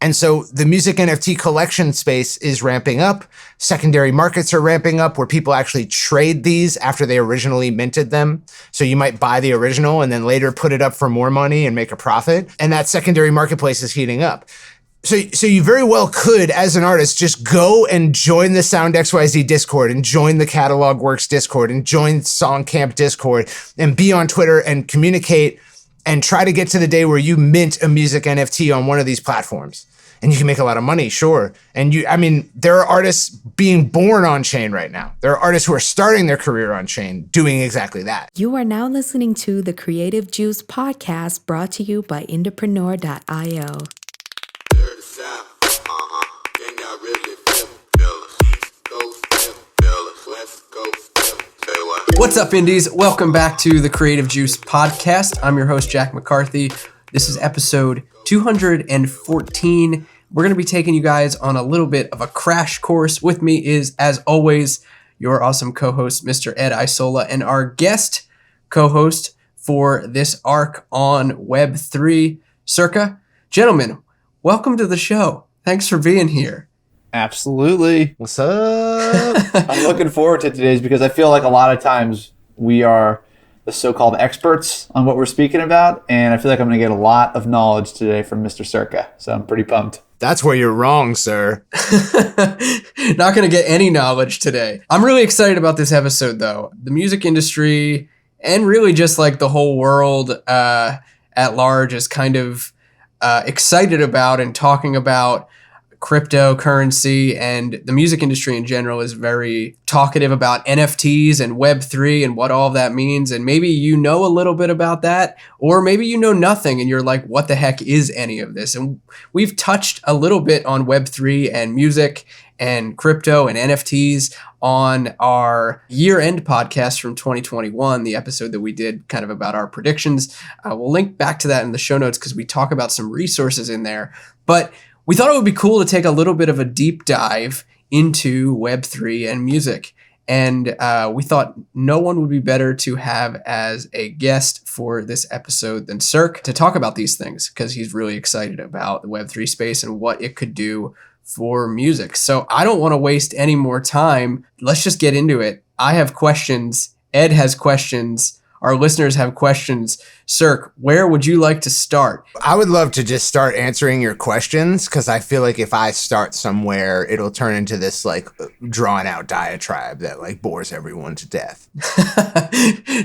And so the music NFT collection space is ramping up. Secondary markets are ramping up where people actually trade these after they originally minted them. So you might buy the original and then later put it up for more money and make a profit. And that secondary marketplace is heating up. So you very well could, as an artist, just go and join the Sound XYZ Discord and join the Catalog Works Discord and join Songcamp Discord and be on Twitter and communicate and try to get to the day where you mint a music NFT on one of these platforms. And you can make a lot of money, sure. And there are artists being born on chain right now. There are artists who are starting their career on chain doing exactly that. You are now listening to the Creative Juice podcast brought to you by Entrepreneur.io. What's up, Indies? Welcome back to the Creative Juice podcast. I'm your host, Jack McCarthy. This is episode 214. We're going to be taking you guys on a little bit of a crash course. With me is, as always, your awesome co-host, Mr. Ed Isola, and our guest co-host for this arc on Web3, Circa. Gentlemen, welcome to the show. Thanks for being here. Absolutely. What's up? I'm looking forward to today's because I feel like a lot of times we are the so-called experts on what we're speaking about, and I feel like I'm going to get a lot of knowledge today from Mr. Circa, so I'm pretty pumped. That's where you're wrong, sir. Not going to get any knowledge today. I'm really excited about this episode, though. The music industry and really just like the whole world at large is kind of excited about and talking about cryptocurrency, and the music industry in general is very talkative about NFTs and Web3 and what all of that means. And maybe you know a little bit about that, or maybe you know nothing and you're like, what the heck is any of this? And we've touched a little bit on Web3 and music and crypto and NFTs on our year-end podcast from 2021, the episode that we did kind of about our predictions. We'll link back to that in the show notes because we talk about some resources in there. But we thought it would be cool to take a little bit of a deep dive into Web3 and music. And we thought no one would be better to have as a guest for this episode than Circa to talk about these things, because he's really excited about the Web3 space and what it could do for music. So I don't want to waste any more time. Let's just get into it. I have questions. Ed has questions. Our listeners have questions. Circa, where would you like to start? I would love to just start answering your questions, because I feel like if I start somewhere, it'll turn into this like drawn out diatribe that like bores everyone to death.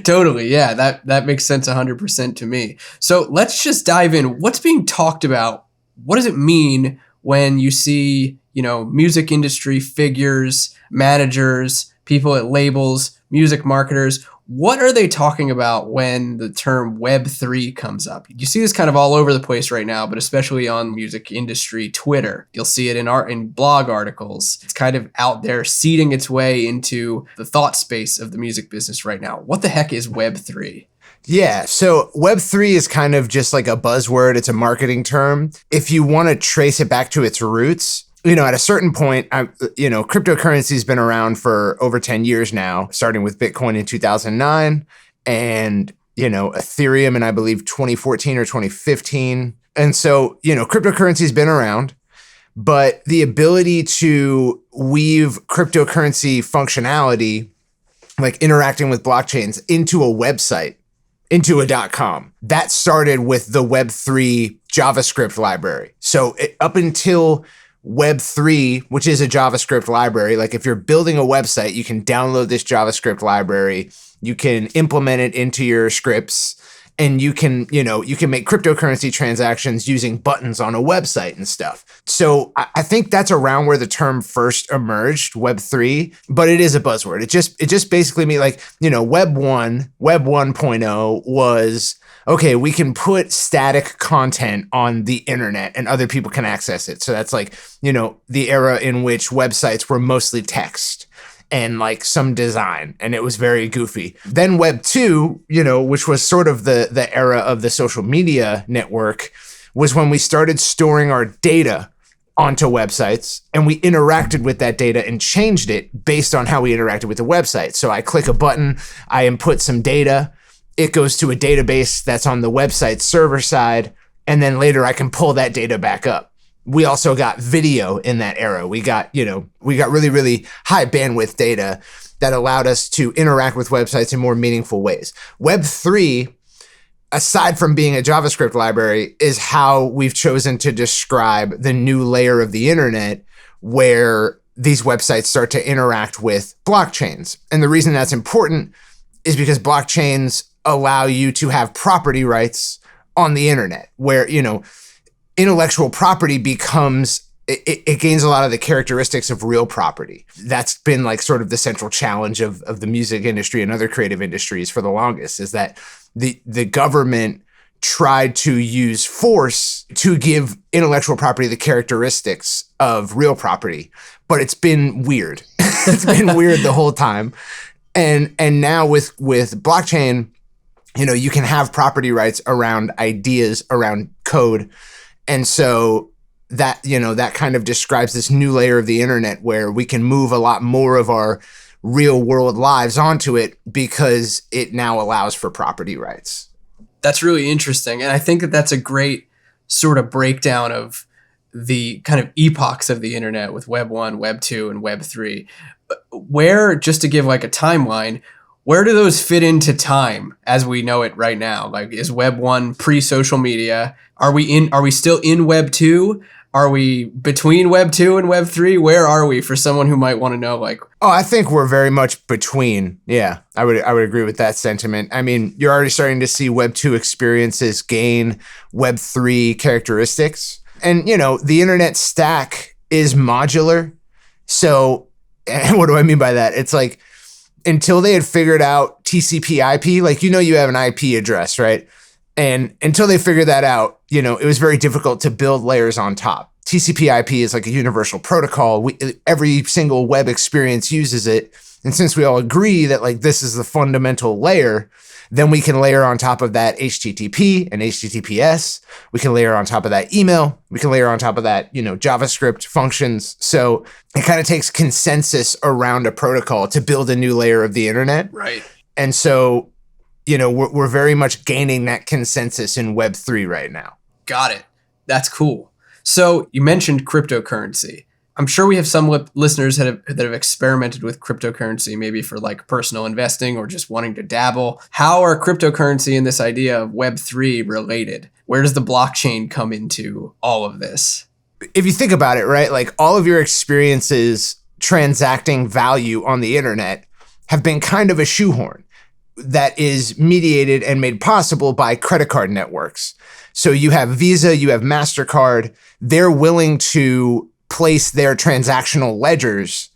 Totally. Yeah, that makes sense 100% to me. So let's just dive in. What's being talked about? What does it mean when you see, music industry figures, managers, people at labels, music marketers? What are they talking about when the term Web3 comes up? You see this kind of all over the place right now, but especially on music industry Twitter. You'll see it in blog articles. It's kind of out there seeding its way into the thought space of the music business right now. What the heck is Web3? Yeah, so Web3 is kind of just like a buzzword. It's a marketing term. If you want to trace it back to its roots, at a certain point, cryptocurrency has been around for over 10 years now, starting with Bitcoin in 2009 and, Ethereum in, I believe, 2014 or 2015. And so, cryptocurrency has been around, but the ability to weave cryptocurrency functionality, like interacting with blockchains, into a website, into a .com, that started with the Web3 JavaScript library. So up until Web3, which is a JavaScript library. Like if you're building a website, you can download this JavaScript library, you can implement it into your scripts, and you can make cryptocurrency transactions using buttons on a website and stuff. So I think that's around where the term first emerged, Web3, but it is a buzzword. It just basically means like, Web 1.0 was, okay, we can put static content on the internet and other people can access it. So that's like, the era in which websites were mostly text and like some design, and it was very goofy. Then Web 2, which was sort of the era of the social media network, was when we started storing our data onto websites, and we interacted with that data and changed it based on how we interacted with the website. So I click a button, I input some data, it goes to a database that's on the website server side, and then later I can pull that data back up. we also got video in that era. We got really, really high bandwidth data that allowed us to interact with websites in more meaningful ways. Web3, aside from being a JavaScript library, is how we've chosen to describe the new layer of the internet where these websites start to interact with blockchains. And the reason that's important is because blockchains allow you to have property rights on the internet, where, intellectual property becomes, it gains a lot of the characteristics of real property. That's been like sort of the central challenge of the music industry and other creative industries for the longest, is that the government tried to use force to give intellectual property the characteristics of real property, but it's been weird. It's been weird the whole time. And now with blockchain, you can have property rights around ideas, around code. And so that kind of describes this new layer of the internet where we can move a lot more of our real world lives onto it because it now allows for property rights. That's really interesting. And I think that that's a great sort of breakdown of the kind of epochs of the internet with Web 1, Web 2, and Web 3. Where, just to give like a timeline, where do those fit into time as we know it right now? Like, is Web 1 pre-social media? Are we still in Web 2? Are we between Web 2 and Web 3? Where are we for someone who might want to know, like? Oh, I think we're very much between. Yeah, I would agree with that sentiment. I mean, you're already starting to see Web 2 experiences gain Web 3 characteristics. And, the internet stack is modular. So, and what do I mean by that? It's like, until they had figured out TCP IP, like, you have an IP address, right? And until they figured that out, it was very difficult to build layers on top. TCP IP is like a universal protocol. Every single web experience uses it. And since we all agree that like this is the fundamental layer, then we can layer on top of that HTTP and HTTPS. We can layer on top of that email. We can layer on top of that, JavaScript functions. So it kind of takes consensus around a protocol to build a new layer of the internet. Right. And so, we're very much gaining that consensus in Web 3 right now. Got it. That's cool. So you mentioned cryptocurrency. I'm sure we have some listeners that have experimented with cryptocurrency, maybe for like personal investing or just wanting to dabble. How are cryptocurrency and this idea of Web3 related? Where does the blockchain come into all of this? If you think about it, right, like all of your experiences transacting value on the internet have been kind of a shoehorn that is mediated and made possible by credit card networks. So you have Visa, you have MasterCard. They're willing to place their transactional ledgers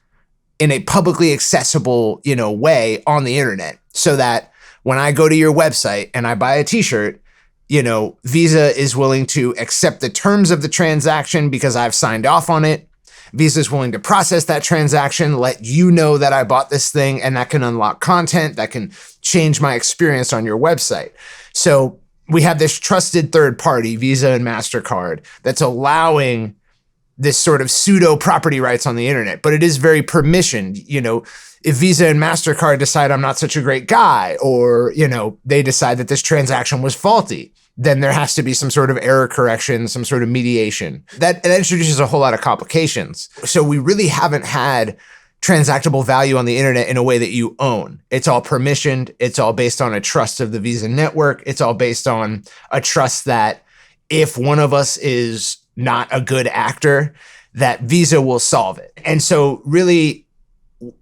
in a publicly accessible, way on the internet, so that when I go to your website and I buy a t-shirt, Visa is willing to accept the terms of the transaction because I've signed off on it. Visa is willing to process that transaction, let you know that I bought this thing, and that can unlock content that can change my experience on your website. So we have this trusted third party, Visa and MasterCard, that's allowing this sort of pseudo property rights on the internet, but it is very permissioned. If Visa and MasterCard decide I'm not such a great guy, or, they decide that this transaction was faulty, then there has to be some sort of error correction, some sort of mediation. That introduces a whole lot of complications. So we really haven't had transactable value on the internet in a way that you own. It's all permissioned. It's all based on a trust of the Visa network. It's all based on a trust that if one of us is not a good actor, that Visa will solve it. And so really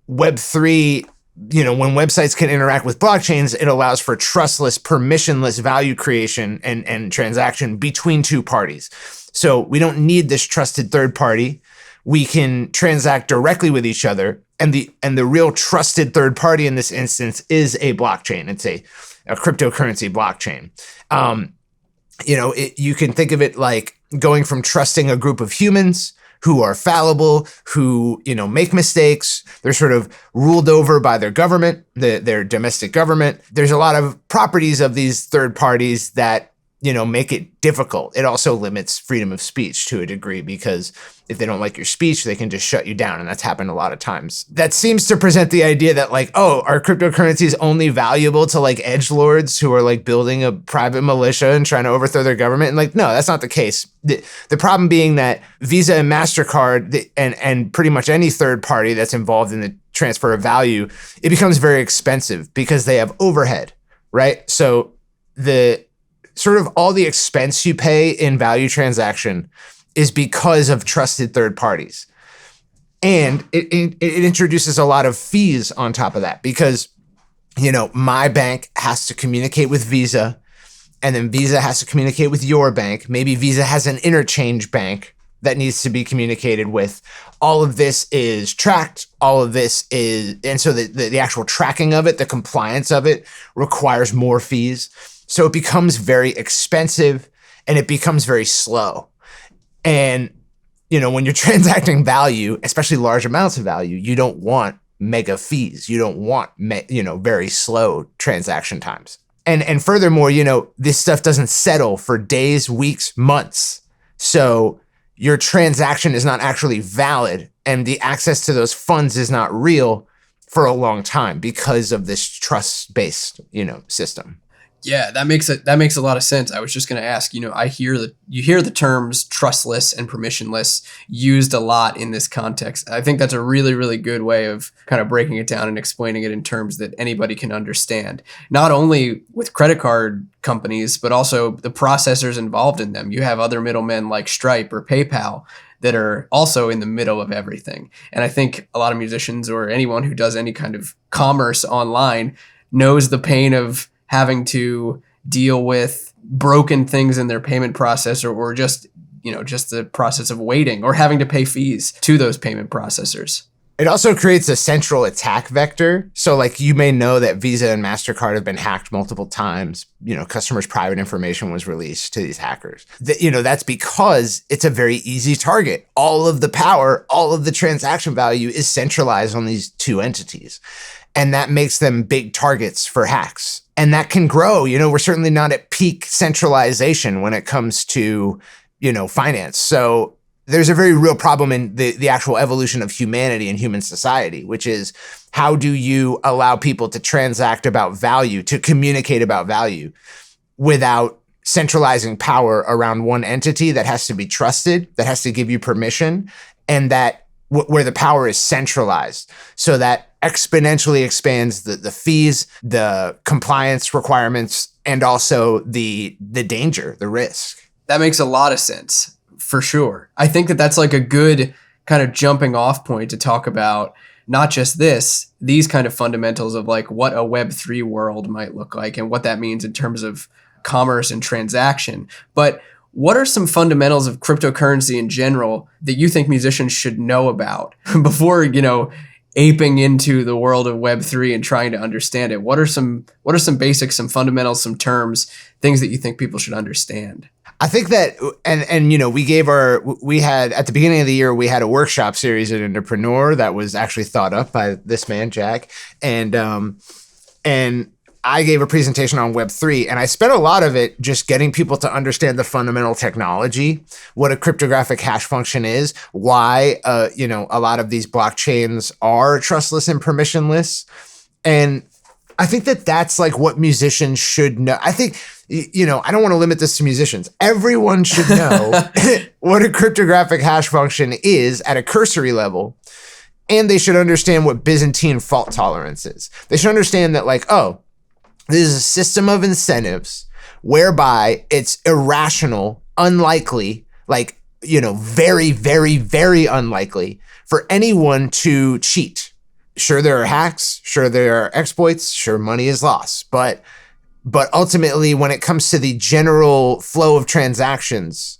Web3, when websites can interact with blockchains, it allows for trustless, permissionless value creation and transaction between two parties. So we don't need this trusted third party. We can transact directly with each other. And the real trusted third party in this instance is a blockchain. It's a cryptocurrency blockchain. You can think of it like going from trusting a group of humans who are fallible, who, make mistakes. They're sort of ruled over by their government, their domestic government. There's a lot of properties of these third parties that make it difficult. It also limits freedom of speech to a degree, because if they don't like your speech, they can just shut you down. And that's happened a lot of times. That seems to present the idea that like, oh, are cryptocurrencies only valuable to like edgelords who are like building a private militia and trying to overthrow their government? And like, no, that's not the case. The problem being that Visa and MasterCard and pretty much any third party that's involved in the transfer of value, it becomes very expensive because they have overhead, right? So the sort of all the expense you pay in value transaction is because of trusted third parties. And it introduces a lot of fees on top of that, because, my bank has to communicate with Visa, and then Visa has to communicate with your bank. Maybe Visa has an interchange bank that needs to be communicated with. All of this is tracked. All of this is, and so the actual tracking of it, the compliance of it requires more fees. So it becomes very expensive and it becomes very slow. And, when you're transacting value, especially large amounts of value, you don't want mega fees. You don't want, very slow transaction times. And furthermore, this stuff doesn't settle for days, weeks, months. So your transaction is not actually valid, and the access to those funds is not real for a long time because of this trust-based, system. Yeah, that makes a lot of sense. I was just going to ask, you hear the terms trustless and permissionless used a lot in this context. I think that's a really, really good way of kind of breaking it down and explaining it in terms that anybody can understand. Not only with credit card companies, but also the processors involved in them. You have other middlemen like Stripe or PayPal that are also in the middle of everything. And I think a lot of musicians or anyone who does any kind of commerce online knows the pain of having to deal with broken things in their payment process, or just the process of waiting or having to pay fees to those payment processors. It also creates a central attack vector. So like you may know that Visa and MasterCard have been hacked multiple times. Customers' private information was released to these hackers. That's because it's a very easy target. All of the power, all of the transaction value is centralized on these two entities. And that makes them big targets for hacks. And that can grow. We're certainly not at peak centralization when it comes to, finance. So there's a very real problem in the actual evolution of humanity and human society, which is how do you allow people to transact about value, to communicate about value without centralizing power around one entity that has to be trusted, that has to give you permission, and that where the power is centralized, so that exponentially expands the fees, the compliance requirements, and also the danger, the risk. That makes a lot of sense, for sure. I think that that's like a good kind of jumping off point to talk about not just these kind of fundamentals of like what a Web3 world might look like and what that means in terms of commerce and transaction. But what are some fundamentals of cryptocurrency in general that you think musicians should know about before, aping into the world of Web3 and trying to understand it? What are some basics, some fundamentals, some terms, things that you think people should understand? I think that, we had at the beginning of the year, we had a workshop series at Entrepreneur that was actually thought up by this man, Jack. And I gave a presentation on Web3, and I spent a lot of it just getting people to understand the fundamental technology, what a cryptographic hash function is, why, a lot of these blockchains are trustless and permissionless. And I think that that's like what musicians should know. I think, I don't want to limit this to musicians. Everyone should know what a cryptographic hash function is at a cursory level. And they should understand what Byzantine fault tolerance is. They should understand that this is a system of incentives whereby it's irrational, unlikely, very, very, very unlikely for anyone to cheat. Sure, there are hacks. Sure, there are exploits. Sure, money is lost. But ultimately, when it comes to the general flow of transactions,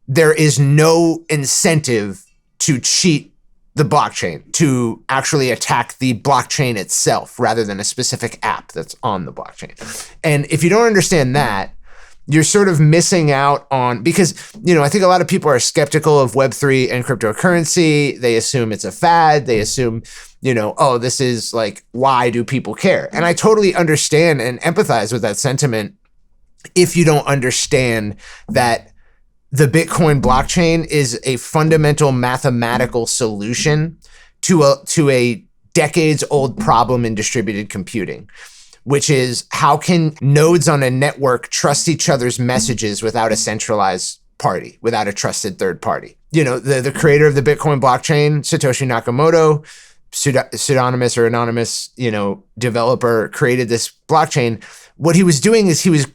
there is no incentive to cheat the blockchain, to actually attack the blockchain itself rather than a specific app that's on the blockchain. And if you don't understand that, you're sort of missing out on, because, I think a lot of people are skeptical of Web3 and cryptocurrency. They assume it's a fad. They assume, this is why do people care? And I totally understand and empathize with that sentiment. if you don't understand that the Bitcoin blockchain is a fundamental mathematical solution to a decades old problem in distributed computing, which is how can nodes on a network trust each other's messages without a centralized party, without a trusted third party. The creator of the Bitcoin blockchain, Satoshi Nakamoto, pseudonymous or anonymous, developer, created this blockchain. What he was doing is he was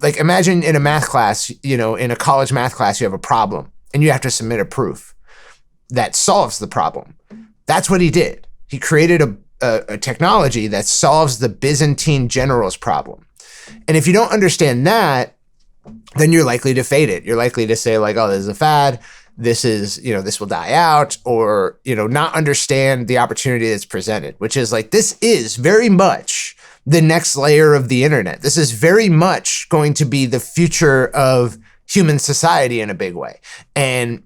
like, imagine in a math class, in a college math class, you have a problem and you have to submit a proof that solves the problem. That's what he did. He created a technology that solves the Byzantine generals problem. And if you don't understand that, then you're likely to fade it. You're likely to say like, oh, this is a fad. This is, this will die out, or, not understand the opportunity that's presented, which is like, this is very much the next layer of the internet. This is very much going to be the future of human society in a big way. And,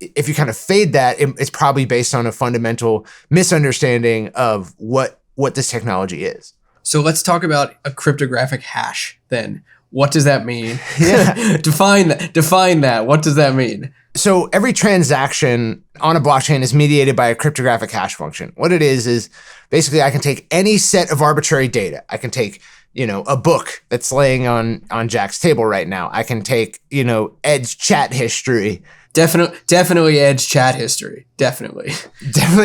if you kind of fade that, it's probably based on a fundamental misunderstanding of what this technology is. So let's talk about a cryptographic hash then. What does that mean? Yeah. Define that. What does that mean? So every transaction on a blockchain is mediated by a cryptographic hash function. What it is basically I can take any set of arbitrary data. I can take, a book that's laying on Jack's table right now. I can take, Ed's chat history. Definitely Ed's chat history. Definitely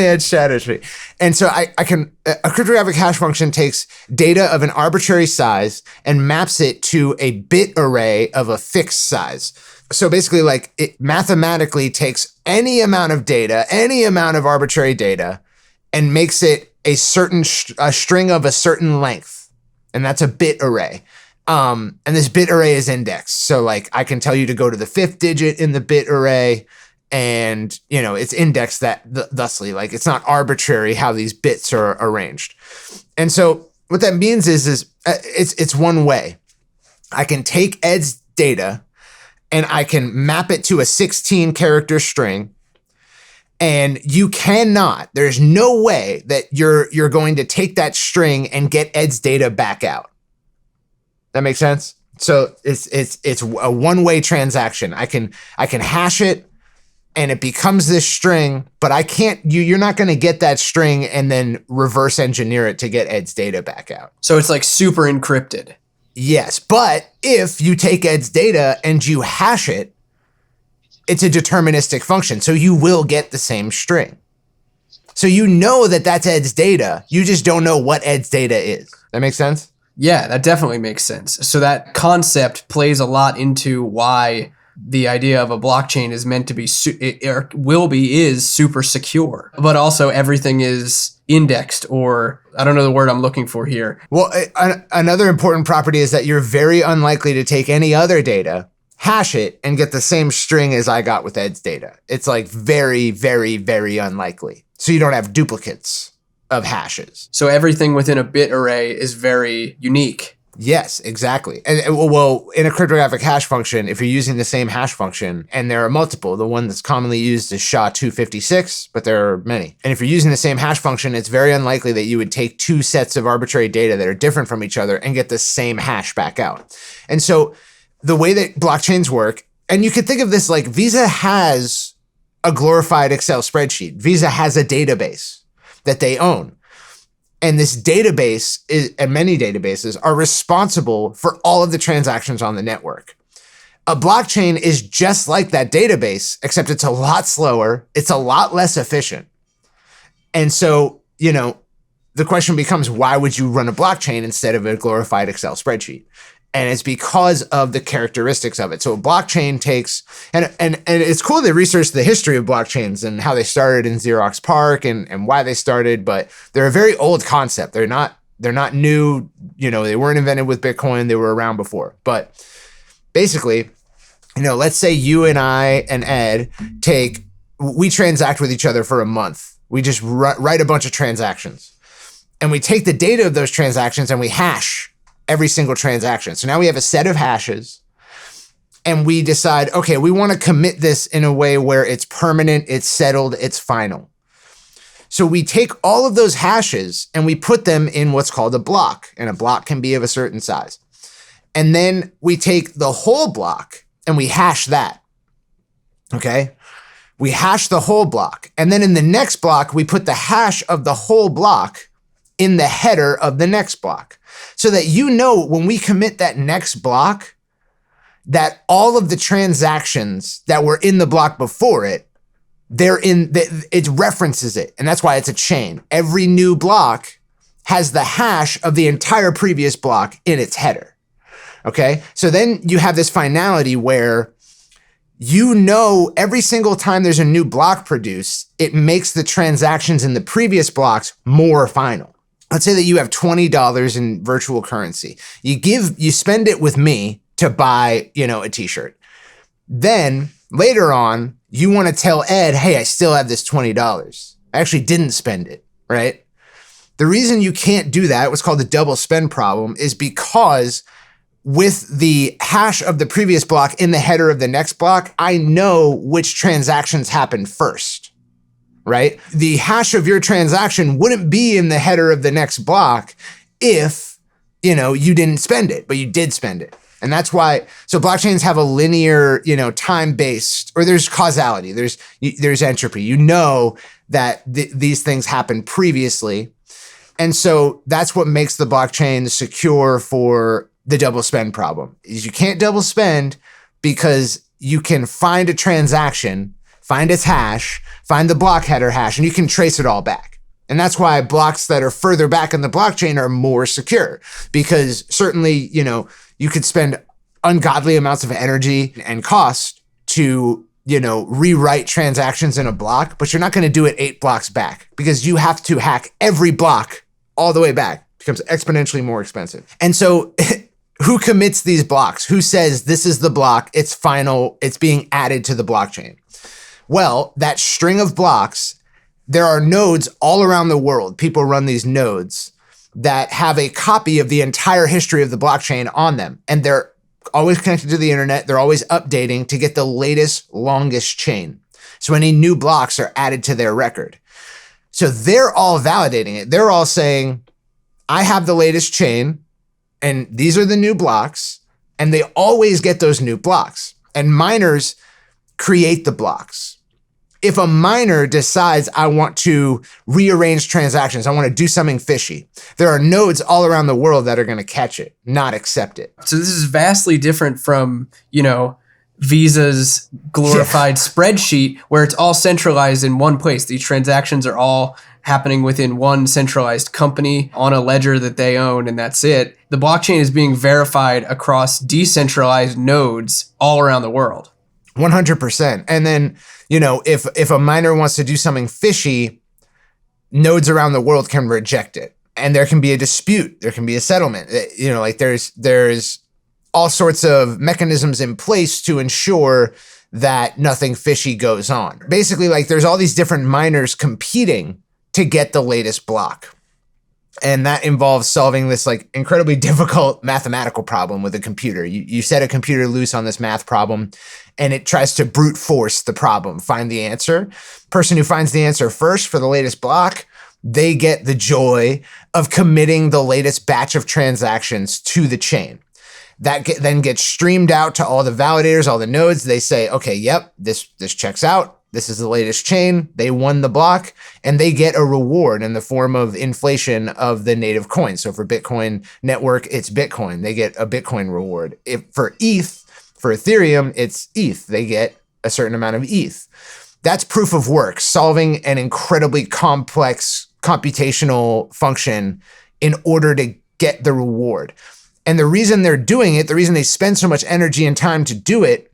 Ed's chat history. And so a cryptographic hash function takes data of an arbitrary size and maps it to a bit array of a fixed size. So basically, like, it mathematically takes any amount of data, any amount of arbitrary data, and makes it a string of a certain length. And that's a bit array. And this bit array is indexed. So like, I can tell you to go to the 5th digit in the bit array, and, it's indexed thusly. Like, it's not arbitrary how these bits are arranged. And so what that means is it's one way. I can take Ed's data and I can map it to a 16 character string. And there's no way that you're going to take that string and get Ed's data back out. That makes sense? So it's a one-way transaction. I can hash it and it becomes this string, but you're not going to get that string and then reverse engineer it to get Ed's data back out. So it's like super encrypted. Yes, but if you take Ed's data and you hash it, it's a deterministic function, so you will get the same string. So that's Ed's data, you just don't know what Ed's data is. That makes sense? Yeah, that definitely makes sense. So that concept plays a lot into why the idea of a blockchain is meant to be, is super secure, but also everything is indexed, or I don't know the word I'm looking for here. Well, another important property is that you're very unlikely to take any other data, hash it, and get the same string as I got with Ed's data. It's like very, very, very unlikely. So you don't have duplicates of hashes. So everything within a bit array is very unique. Yes, exactly. And well, in a cryptographic hash function, if you're using the same hash function, and there are multiple, the one that's commonly used is SHA-256, but there are many. And if you're using the same hash function, it's very unlikely that you would take two sets of arbitrary data that are different from each other and get the same hash back out. And so the way that blockchains work, and you could think of this like Visa has a glorified Excel spreadsheet. Visa has a database that they own. And this database and many databases are responsible for all of the transactions on the network. A blockchain is just like that database, except it's a lot slower. It's a lot less efficient. And so, the question becomes, why would you run a blockchain instead of a glorified Excel spreadsheet? And it's because of the characteristics of it. So a blockchain takes, and it's cool to research the history of blockchains and how they started in Xerox PARC and why they started, but they're a very old concept. They're not new, they weren't invented with Bitcoin, they were around before. But basically, let's say you and I and Ed we transact with each other for a month. We just write a bunch of transactions. And we take the data of those transactions and we hash every single transaction. So now we have a set of hashes and we decide, okay, we want to commit this in a way where it's permanent, it's settled, it's final. So we take all of those hashes and we put them in what's called a block, and a block can be of a certain size. And then we take the whole block and we hash that. Okay? We hash the whole block. And then in the next block, we put the hash of the whole block in the header of the next block. So that you know when we commit that next block, that all of the transactions that were in the block before it, it references it. And that's why it's a chain. Every new block has the hash of the entire previous block in its header. Okay? So then you have this finality where you know every single time there's a new block produced, it makes the transactions in the previous blocks more final. Let's say that you have $20 in virtual currency. You spend it with me to buy, a t-shirt. Then later on, you want to tell Ed, hey, I still have this $20. I actually didn't spend it, right? The reason you can't do that, what's called the double spend problem, is because with the hash of the previous block in the header of the next block, I know which transactions happened first, right? The hash of your transaction wouldn't be in the header of the next block if, you didn't spend it, but you did spend it. And that's why, so blockchains have a linear, time-based, or there's causality, there's entropy. You know that these things happened previously. And so that's what makes the blockchain secure for the double spend problem, is you can't double spend because you can find a transaction, find its hash, find the block header hash, and you can trace it all back. And that's why blocks that are further back in the blockchain are more secure, because certainly, you could spend ungodly amounts of energy and cost to, rewrite transactions in a block, but you're not going to do it 8 blocks back because you have to hack every block all the way back. It becomes exponentially more expensive. And so who commits these blocks? Who says this is the block, it's final, it's being added to the blockchain? Well, that string of blocks, there are nodes all around the world. People run these nodes that have a copy of the entire history of the blockchain on them. And they're always connected to the internet. They're always updating to get the latest, longest chain. So any new blocks are added to their record. So they're all validating it. They're all saying, I have the latest chain, and these are the new blocks, and they always get those new blocks. And miners create the blocks. If a miner decides I want to rearrange transactions, I want to do something fishy, there are nodes all around the world that are going to catch it, not accept it. So this is vastly different from, Visa's glorified spreadsheet where it's all centralized in one place. These transactions are all happening within one centralized company on a ledger that they own, and that's it. The blockchain is being verified across decentralized nodes all around the world. 100%. And then, if a miner wants to do something fishy, nodes around the world can reject it. And there can be a dispute. There can be a settlement. There's all sorts of mechanisms in place to ensure that nothing fishy goes on. Basically, there's all these different miners competing to get the latest block. And that involves solving this incredibly difficult mathematical problem with a computer. You set a computer loose on this math problem and it tries to brute force the problem, find the answer. Person who finds the answer first for the latest block, they get the joy of committing the latest batch of transactions to the chain. That then gets streamed out to all the validators, all the nodes. They say, okay, yep, this checks out. This is the latest chain. They won the block, and they get a reward in the form of inflation of the native coin. So for Bitcoin network, it's Bitcoin. They get a Bitcoin reward. If for ETH, for Ethereum, it's ETH. They get a certain amount of ETH. That's proof of work, solving an incredibly complex computational function in order to get the reward. And the reason they're doing it, the reason they spend so much energy and time to do it,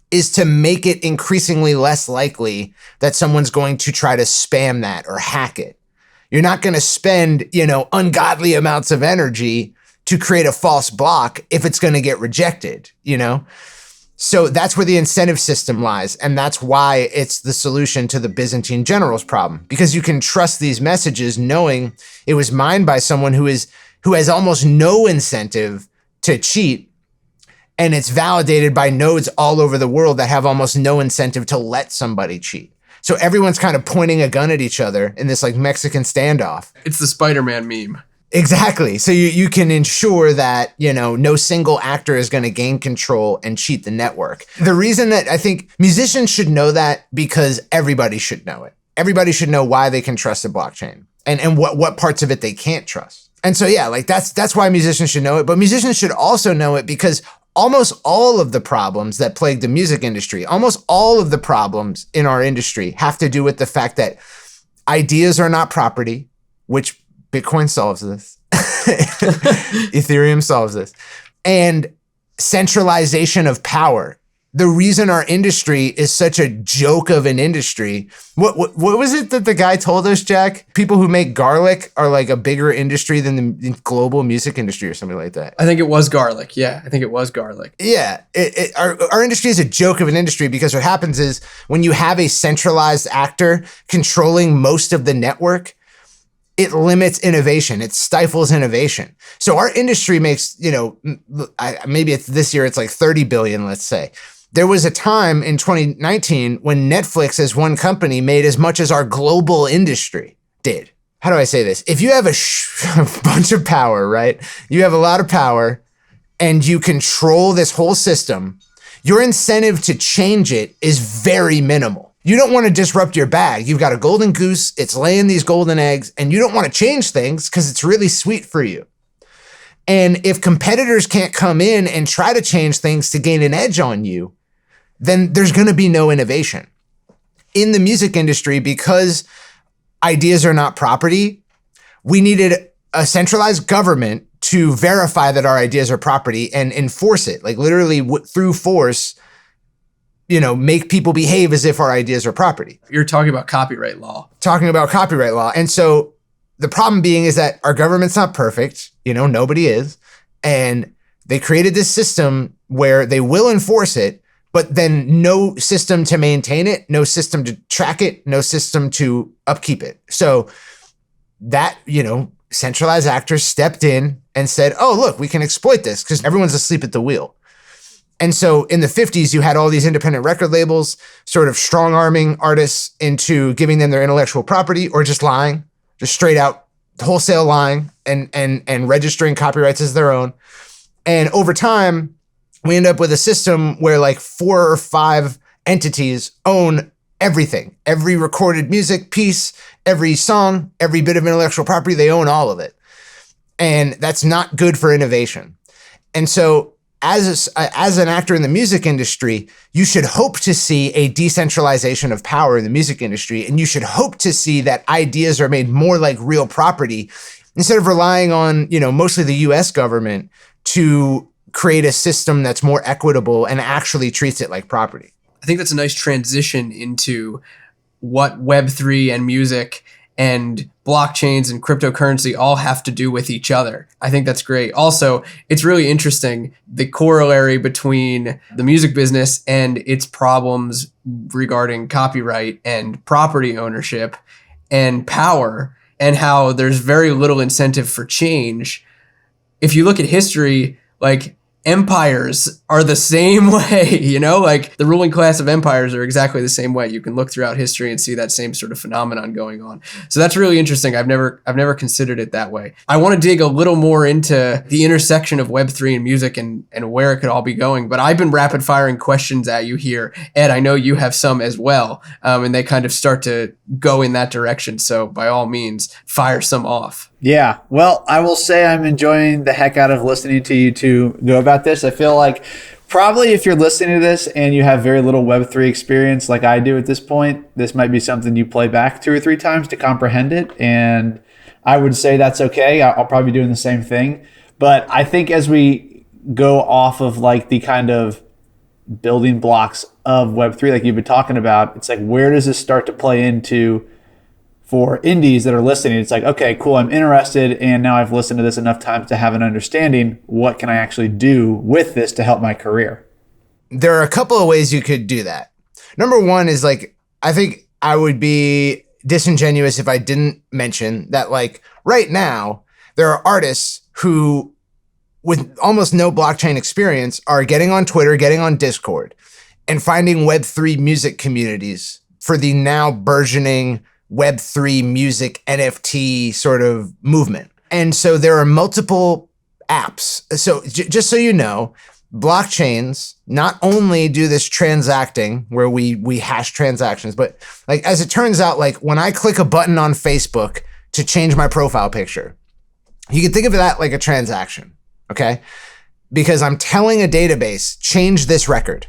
is to make it increasingly less likely that someone's going to try to spam that or hack it. You're not going to spend, ungodly amounts of energy to create a false block if it's going to get rejected, So that's where the incentive system lies. And that's why it's the solution to the Byzantine generals problem, because you can trust these messages knowing it was mined by someone who has almost no incentive to cheat. And it's validated by nodes all over the world that have almost no incentive to let somebody cheat. So everyone's kind of pointing a gun at each other in this Mexican standoff. It's the Spider-Man meme. Exactly. So you can ensure that, no single actor is going to gain control and cheat the network. The reason that I think musicians should know that, because everybody should know it. Everybody should know why they can trust a blockchain and what parts of it they can't trust. And so, yeah, like that's why musicians should know it. But musicians should also know it because almost all of the problems that plague the music industry, almost all of the problems in our industry have to do with the fact that ideas are not property, which Bitcoin solves this. Ethereum solves this. And centralization of power. The reason our industry is such a joke of an industry. What was it that the guy told us, Jack? People who make garlic are like a bigger industry than the global music industry or something like that. I think it was garlic. Yeah, I think it was garlic. Yeah, our industry is a joke of an industry because what happens is when you have a centralized actor controlling most of the network, it limits innovation. It stifles innovation. So our industry makes, maybe it's this year, it's like 30 billion, let's say. There was a time in 2019 when Netflix as one company made as much as our global industry did. How do I say this? If you have a bunch of power, right? You have a lot of power and you control this whole system, your incentive to change it is very minimal. You don't want to disrupt your bag. You've got a golden goose, it's laying these golden eggs, and you don't want to change things because it's really sweet for you. And if competitors can't come in and try to change things to gain an edge on you, then there's going to be no innovation. In the music industry, because ideas are not property, we needed a centralized government to verify that our ideas are property and enforce it, like literally through force, make people behave as if our ideas are property. You're talking about copyright law. Talking about copyright law. And so the problem being is that our government's not perfect. Nobody is. And they created this system where they will enforce it, but then no system to maintain it, no system to track it, no system to upkeep it. So that, centralized actors stepped in and said, oh, look, we can exploit this because everyone's asleep at the wheel. And so in the 50s, you had all these independent record labels sort of strong-arming artists into giving them their intellectual property or just lying, just straight out wholesale lying and registering copyrights as their own. And over time, we end up with a system where like 4 or 5 entities own everything, every recorded music piece, every song, every bit of intellectual property, they own all of it. And that's not good for innovation. And so as an actor in the music industry, you should hope to see a decentralization of power in the music industry. And you should hope to see that ideas are made more like real property instead of relying on, mostly the US government to create a system that's more equitable and actually treats it like property. I think that's a nice transition into what Web3 and music and blockchains and cryptocurrency all have to do with each other. I think that's great. Also, it's really interesting, the corollary between the music business and its problems regarding copyright and property ownership and power, and how there's very little incentive for change. If you look at history, like empires are the same way, like the ruling class of empires are exactly the same way. You can look throughout history and see that same sort of phenomenon going on. So that's really interesting. I've never considered it that way. I want to dig a little more into the intersection of Web3 and music and where it could all be going. But I've been rapid firing questions at you here. Ed, I know you have some as well. And they kind of start to go in that direction. So by all means, fire some off. Yeah, well, I will say I'm enjoying the heck out of listening to you two go about this. I feel like probably if you're listening to this and you have very little Web3 experience like I do at this point, this might be something you play back 2 or 3 times to comprehend it. And I would say that's okay. I'll probably be doing the same thing. But I think as we go off of like the kind of building blocks of Web3 like you've been talking about, it's like, where does this start to play into for indies that are listening? It's like, okay, cool, I'm interested, and now I've listened to this enough times to have an understanding. What can I actually do with this to help my career? There are a couple of ways you could do that. Number one is like, I think I would be disingenuous if I didn't mention that like right now, there are artists who with almost no blockchain experience are getting on Twitter, getting on Discord, and finding Web3 music communities for the now burgeoning Web3 music NFT sort of movement. And so there are multiple apps. So just so you know, blockchains not only do this transacting where we hash transactions, but like, as it turns out, like when I click a button on Facebook to change my profile picture, you can think of that like a transaction, okay? Because I'm telling a database, change this record,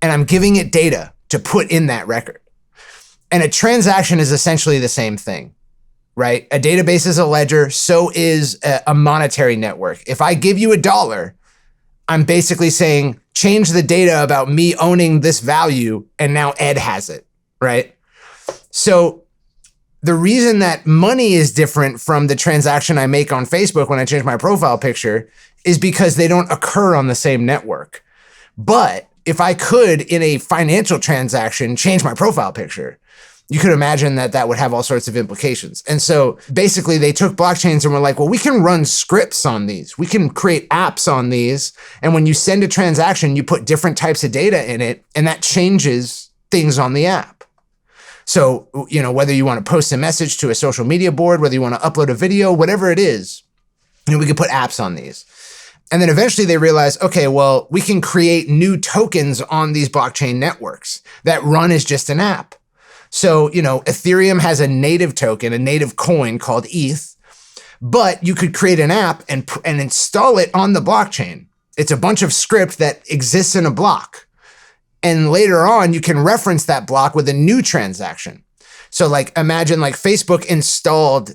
and I'm giving it data to put in that record. And a transaction is essentially the same thing, right? A database is a ledger, so is a monetary network. If I give you $1, I'm basically saying, change the data about me owning this value, and now Ed has it, right? So the reason that money is different from the transaction I make on Facebook when I change my profile picture is because they don't occur on the same network. But if I could, in a financial transaction, change my profile picture, you could imagine that that would have all sorts of implications. And so basically they took blockchains and were like, well, we can run scripts on these. We can create apps on these. And when you send a transaction, you put different types of data in it, and that changes things on the app. So, you know, whether you want to post a message to a social media board, whether you want to upload a video, whatever it is, you know, we could put apps on these. And then eventually they realized, okay, well, we can create new tokens on these blockchain networks that run as just an app. So, you know, Ethereum has a native token, a native coin called ETH, but you could create an app and install it on the blockchain. It's a bunch of script that exists in a block. And later on, you can reference that block with a new transaction. So like, imagine like Facebook installed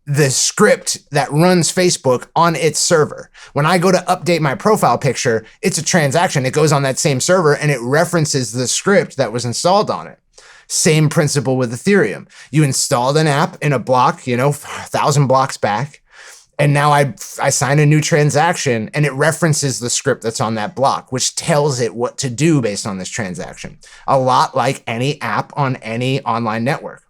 the script that runs Facebook on its server. When I go to update my profile picture, it's a transaction. It goes on that same server and it references the script that was installed on it. Same principle with Ethereum. You installed an app in a block, you know, 1,000 blocks back. And now I sign a new transaction and it references the script that's on that block, which tells it what to do based on this transaction. A lot like any app on any online network.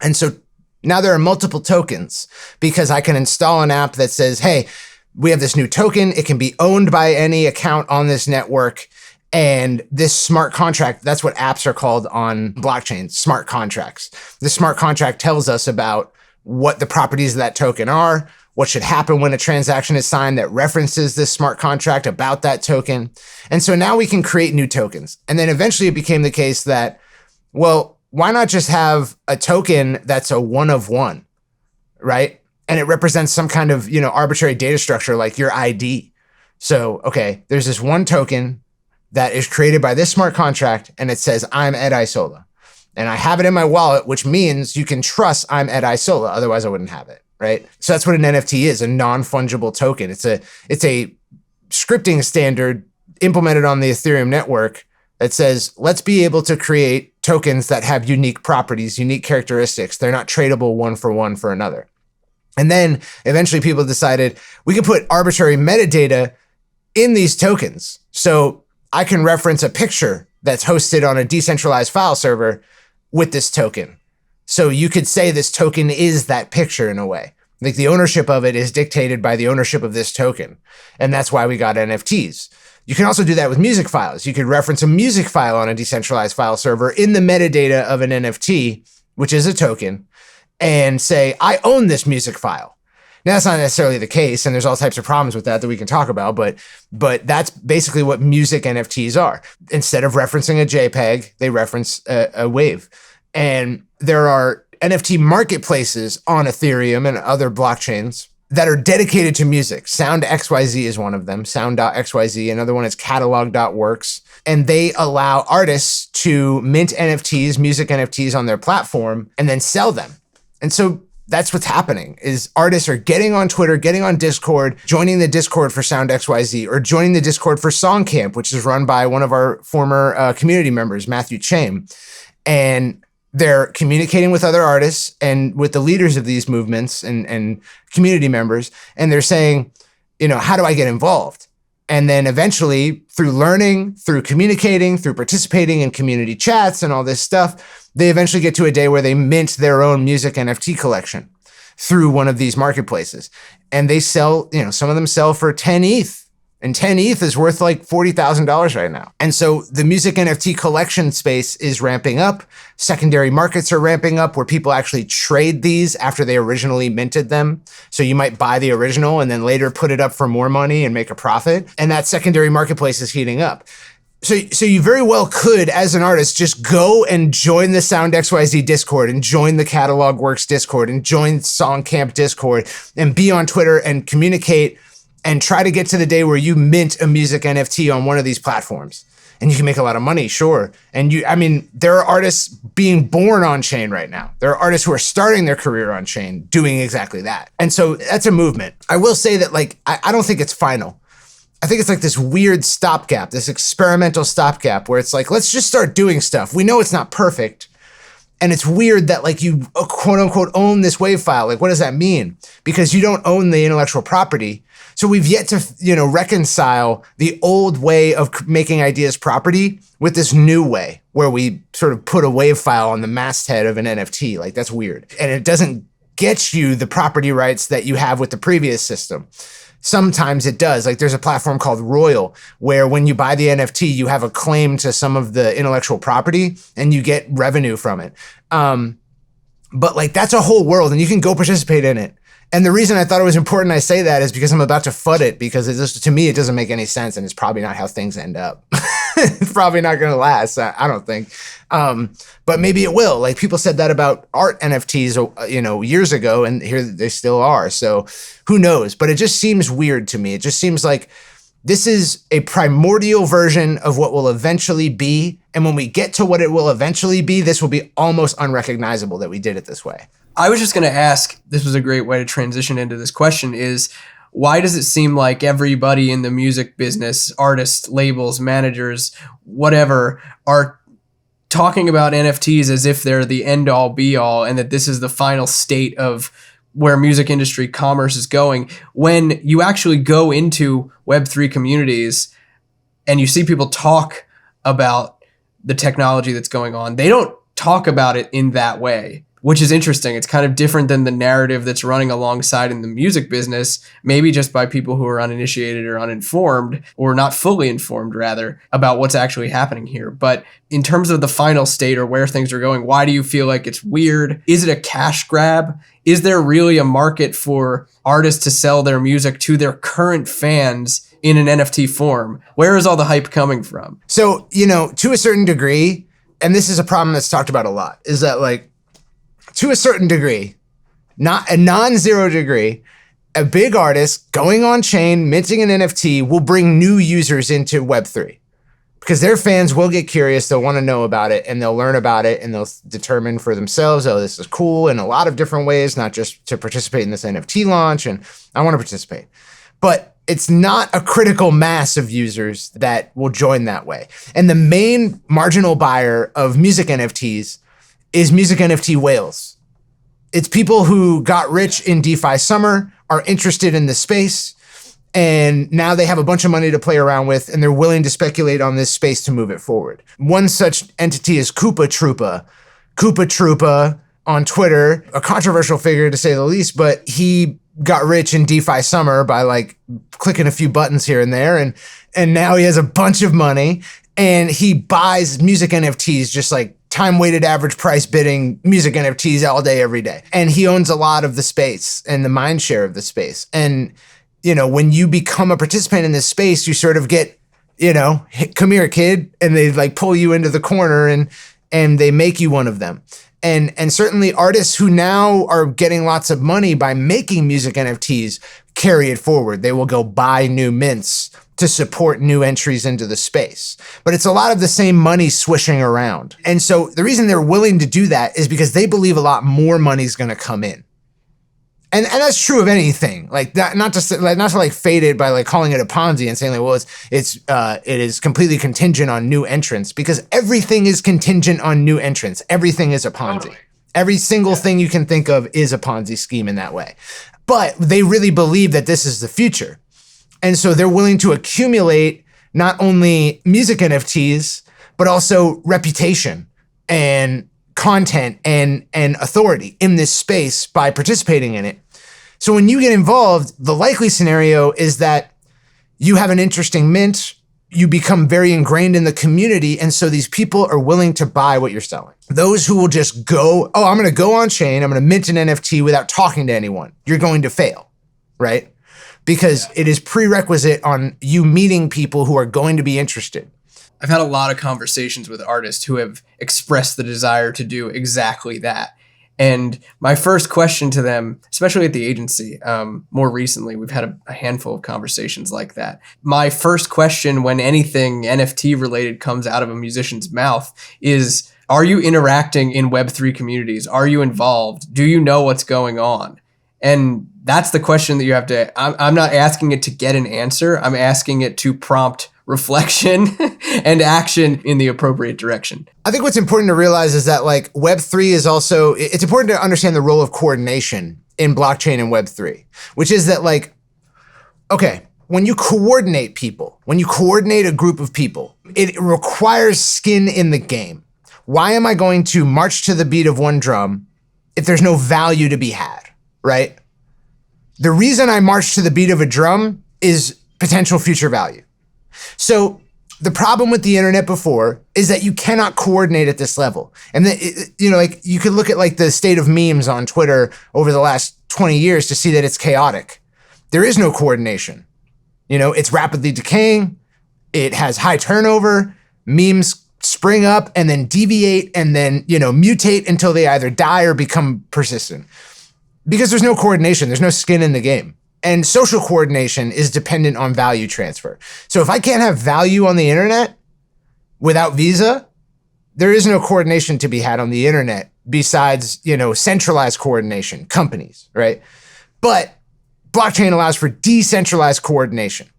And so now there are multiple tokens because I can install an app that says, hey, we have this new token. It can be owned by any account on this network. And this smart contract, that's what apps are called on blockchain, smart contracts. This smart contract tells us about what the properties of that token are, what should happen when a transaction is signed that references this smart contract about that token. And so now we can create new tokens. And then eventually it became the case that, well, why not just have a token that's a one of one, right? And it represents some kind of, you know, arbitrary data structure like your ID. So, okay, there's this one token that is created by this smart contract and it says, I'm Ed Isola. And I have it in my wallet, which means you can trust I'm Ed Isola. Otherwise I wouldn't have it. Right? So that's what an NFT is, a non-fungible token. It's a scripting standard implemented on the Ethereum network that says, let's be able to create tokens that have unique properties, unique characteristics. They're not tradable one for another. And then eventually people decided we could put arbitrary metadata in these tokens. So I can reference a picture that's hosted on a decentralized file server with this token. So you could say this token is that picture in a way. Like the ownership of it is dictated by the ownership of this token. And that's why we got NFTs. You can also do that with music files. You could reference a music file on a decentralized file server in the metadata of an NFT, which is a token, and say, I own this music file. Now, that's not necessarily the case, and there's all types of problems with that we can talk about, but that's basically what music NFTs are. Instead of referencing a JPEG, they reference a wave. And there are NFT marketplaces on Ethereum and other blockchains that are dedicated to music. Sound XYZ is one of them, sound.xyz. Another one is catalog.works. And they allow artists to mint NFTs, music NFTs on their platform, and then sell them. And so that's what's happening is artists are getting on Twitter, getting on Discord, joining the Discord for Sound XYZ, or joining the Discord for Songcamp, which is run by one of our former community members, Matthew Chaim. And they're communicating with other artists and with the leaders of these movements and community members. And they're saying, you know, how do I get involved? And then eventually through learning, through communicating, through participating in community chats and all this stuff, they eventually get to a day where they mint their own music NFT collection through one of these marketplaces. And they sell, you know, some of them sell for 10 ETH And 10 ETH is worth like $40,000 right now. And so the music NFT collection space is ramping up. Secondary markets are ramping up where people actually trade these after they originally minted them. So you might buy the original and then later put it up for more money and make a profit. And that secondary marketplace is heating up. So you very well could, as an artist, just go and join the Sound XYZ Discord and join the Catalog Works Discord and join Songcamp Discord and be on Twitter and communicate and try to get to the day where you mint a music NFT on one of these platforms. And you can make a lot of money, sure. And there are artists being born on chain right now. There are artists who are starting their career on chain doing exactly that. And so that's a movement. I will say that I don't think it's final. I think it's like this weird stopgap, this experimental stopgap where it's like, let's just start doing stuff. We know it's not perfect. And it's weird that you quote unquote own this wave file. Like, what does that mean? Because you don't own the intellectual property. So we've yet to, reconcile the old way of making ideas property with this new way where we sort of put a wave file on the masthead of an NFT. Like, that's weird. And it doesn't get you the property rights that you have with the previous system. Sometimes it does. Like, there's a platform called Royal where when you buy the NFT, you have a claim to some of the intellectual property and you get revenue from it. But that's a whole world and you can go participate in it. And the reason I thought it was important I say that is because I'm about to FUD it, because to me, it doesn't make any sense and it's probably not how things end up. It's probably not going to last, I don't think. But maybe it will. Like, people said that about art NFTs, years ago, and here they still are. So who knows? But it just seems weird to me. It just seems like this is a primordial version of what will eventually be. And when we get to what it will eventually be, this will be almost unrecognizable that we did it this way. I was just going to ask, this was a great way to transition into this question, is why does it seem like everybody in the music business, artists, labels, managers, whatever, are talking about NFTs as if they're the end all be all and that this is the final state of where music industry commerce is going, when you actually go into Web3 communities and you see people talk about the technology that's going on? They don't talk about it in that way, which is interesting. It's kind of different than the narrative that's running alongside in the music business, maybe just by people who are uninitiated or uninformed, or not fully informed, rather, about what's actually happening here. But in terms of the final state or where things are going, why do you feel like it's weird? Is it a cash grab? Is there really a market for artists to sell their music to their current fans in an NFT form? Where is all the hype coming from? So, to a certain degree, and this is a problem that's talked about a lot, is that to a certain degree, not a non-zero degree, a big artist going on chain, minting an NFT will bring new users into Web3 because their fans will get curious. They'll want to know about it and they'll learn about it and they'll determine for themselves, oh, this is cool in a lot of different ways, not just to participate in this NFT launch. And I want to participate, but it's not a critical mass of users that will join that way. And the main marginal buyer of music NFTs is music NFT whales. It's people who got rich in DeFi summer, are interested in the space, and now they have a bunch of money to play around with, and they're willing to speculate on this space to move it forward. One such entity is Koopa Troopa. Koopa Troopa on Twitter, a controversial figure to say the least, but he got rich in DeFi summer by clicking a few buttons here and there, and now he has a bunch of money, and he buys music NFTs just time-weighted average price bidding music NFTs all day, every day. And he owns a lot of the space and the mind share of the space. And, when you become a participant in this space, you sort of get, come here, kid. And they pull you into the corner and they make you one of them. And certainly artists who now are getting lots of money by making music NFTs carry it forward. They will go buy new mints to support new entries into the space. But it's a lot of the same money swishing around. And so the reason they're willing to do that is because they believe a lot more money is going to come in. And that's true of anything. Not to fade it by calling it a Ponzi and saying it is completely contingent on new entrants, because everything is contingent on new entrants. Everything is a Ponzi. Totally. Every single thing you can think of is a Ponzi scheme in that way. But they really believe that this is the future. And so they're willing to accumulate not only music NFTs, but also reputation and content and authority in this space by participating in it. So when you get involved, the likely scenario is that you have an interesting mint, you become very ingrained in the community. And so these people are willing to buy what you're selling. Those who will just go, oh, I'm going to go on chain, I'm going to mint an NFT without talking to anyone. You're going to fail, right? Because it is prerequisite on you meeting people who are going to be interested. I've had a lot of conversations with artists who have expressed the desire to do exactly that. And my first question to them, especially at the agency, more recently, we've had a handful of conversations like that. My first question when anything NFT related comes out of a musician's mouth is, are you interacting in Web3 communities? Are you involved? Do you know what's going on? And that's the question that you have to, I'm not asking it to get an answer. I'm asking it to prompt reflection and action in the appropriate direction. I think what's important to realize is that like Web3 is also, it's important to understand the role of coordination in blockchain and Web3, which is that like, okay, when you coordinate people, when you coordinate a group of people, it requires skin in the game. Why am I going to march to the beat of one drum if there's no value to be had, right? The reason I march to the beat of a drum is potential future value. So the problem with the internet before is that you cannot coordinate at this level. And that, you know, like you could look at like the state of memes on Twitter over the last 20 years to see that it's chaotic. There is no coordination. You know, it's rapidly decaying. It has high turnover. Memes spring up and then deviate and then, you know, mutate until they either die or become persistent. Because there's no coordination. There's no skin in the game. And social coordination is dependent on value transfer. So if I can't have value on the internet without Visa, there is no coordination to be had on the internet besides, you know, centralized coordination, companies, right? But blockchain allows for decentralized coordination.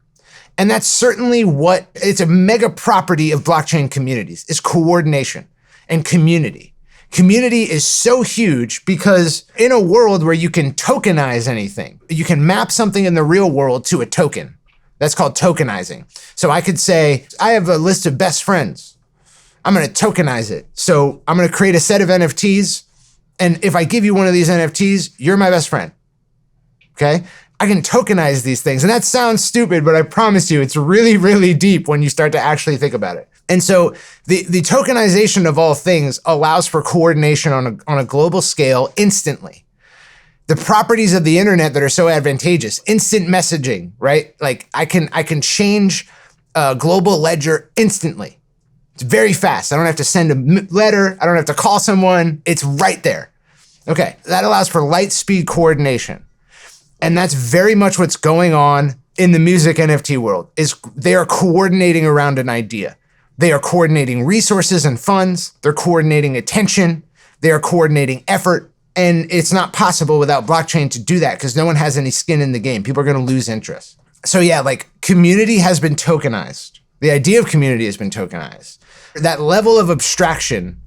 And that's certainly what, it's a mega property of blockchain communities, is coordination and community. Community is so huge because in a world where you can tokenize anything, you can map something in the real world to a token. That's called tokenizing. So I could say, I have a list of best friends. I'm going to tokenize it. So I'm going to create a set of NFTs. And if I give you one of these NFTs, you're my best friend. Okay? I can tokenize these things. And that sounds stupid, but I promise you, it's really, really deep when you start to actually think about it. And so the tokenization of all things allows for coordination on a global scale instantly. The properties of the internet that are so advantageous, instant messaging, right? Like I can change a global ledger instantly. It's very fast. I don't have to send a letter. I don't have to call someone. It's right there. Okay, that allows for light speed coordination. And that's very much what's going on in the music NFT world, is they are coordinating around an idea. They are coordinating resources and funds. They're coordinating attention. They are coordinating effort. And it's not possible without blockchain to do that because no one has any skin in the game. People are going to lose interest. So yeah, like community has been tokenized. The idea of community has been tokenized. That level of abstraction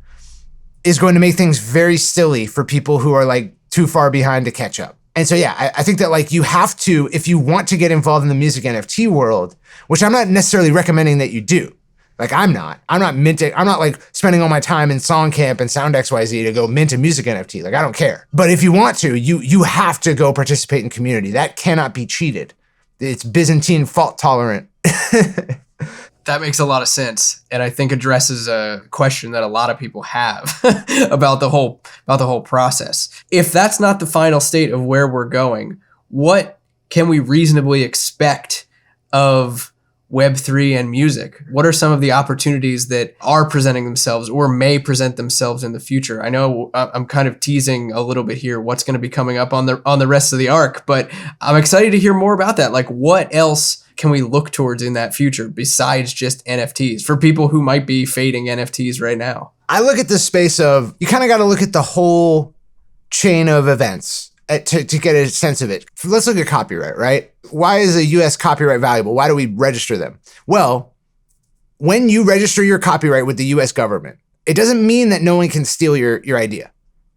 is going to make things very silly for people who are like too far behind to catch up. And so, yeah, I think that like you have to, if you want to get involved in the music NFT world, which I'm not necessarily recommending that you do. Like I'm not minting. I'm not like spending all my time in SongCamp and SoundXYZ to go mint a music NFT. Like I don't care. But if you want to, you have to go participate in community. That cannot be cheated. It's Byzantine fault tolerant. That makes a lot of sense, and I think addresses a question that a lot of people have about the whole process. If that's not the final state of where we're going, what can we reasonably expect of Web3 and music? What are some of the opportunities that are presenting themselves or may present themselves in the future? I know I'm kind of teasing a little bit here what's going to be coming up on the rest of the arc, but I'm excited to hear more about that. Like what else can we look towards in that future besides just NFTs for people who might be fading NFTs right now? I look at the space of, you kind of got to look at the whole chain of events to get a sense of it. Let's look at copyright, right? Why is a US copyright valuable? Why do we register them? Well, when you register your copyright with the US government, it doesn't mean that no one can steal your idea.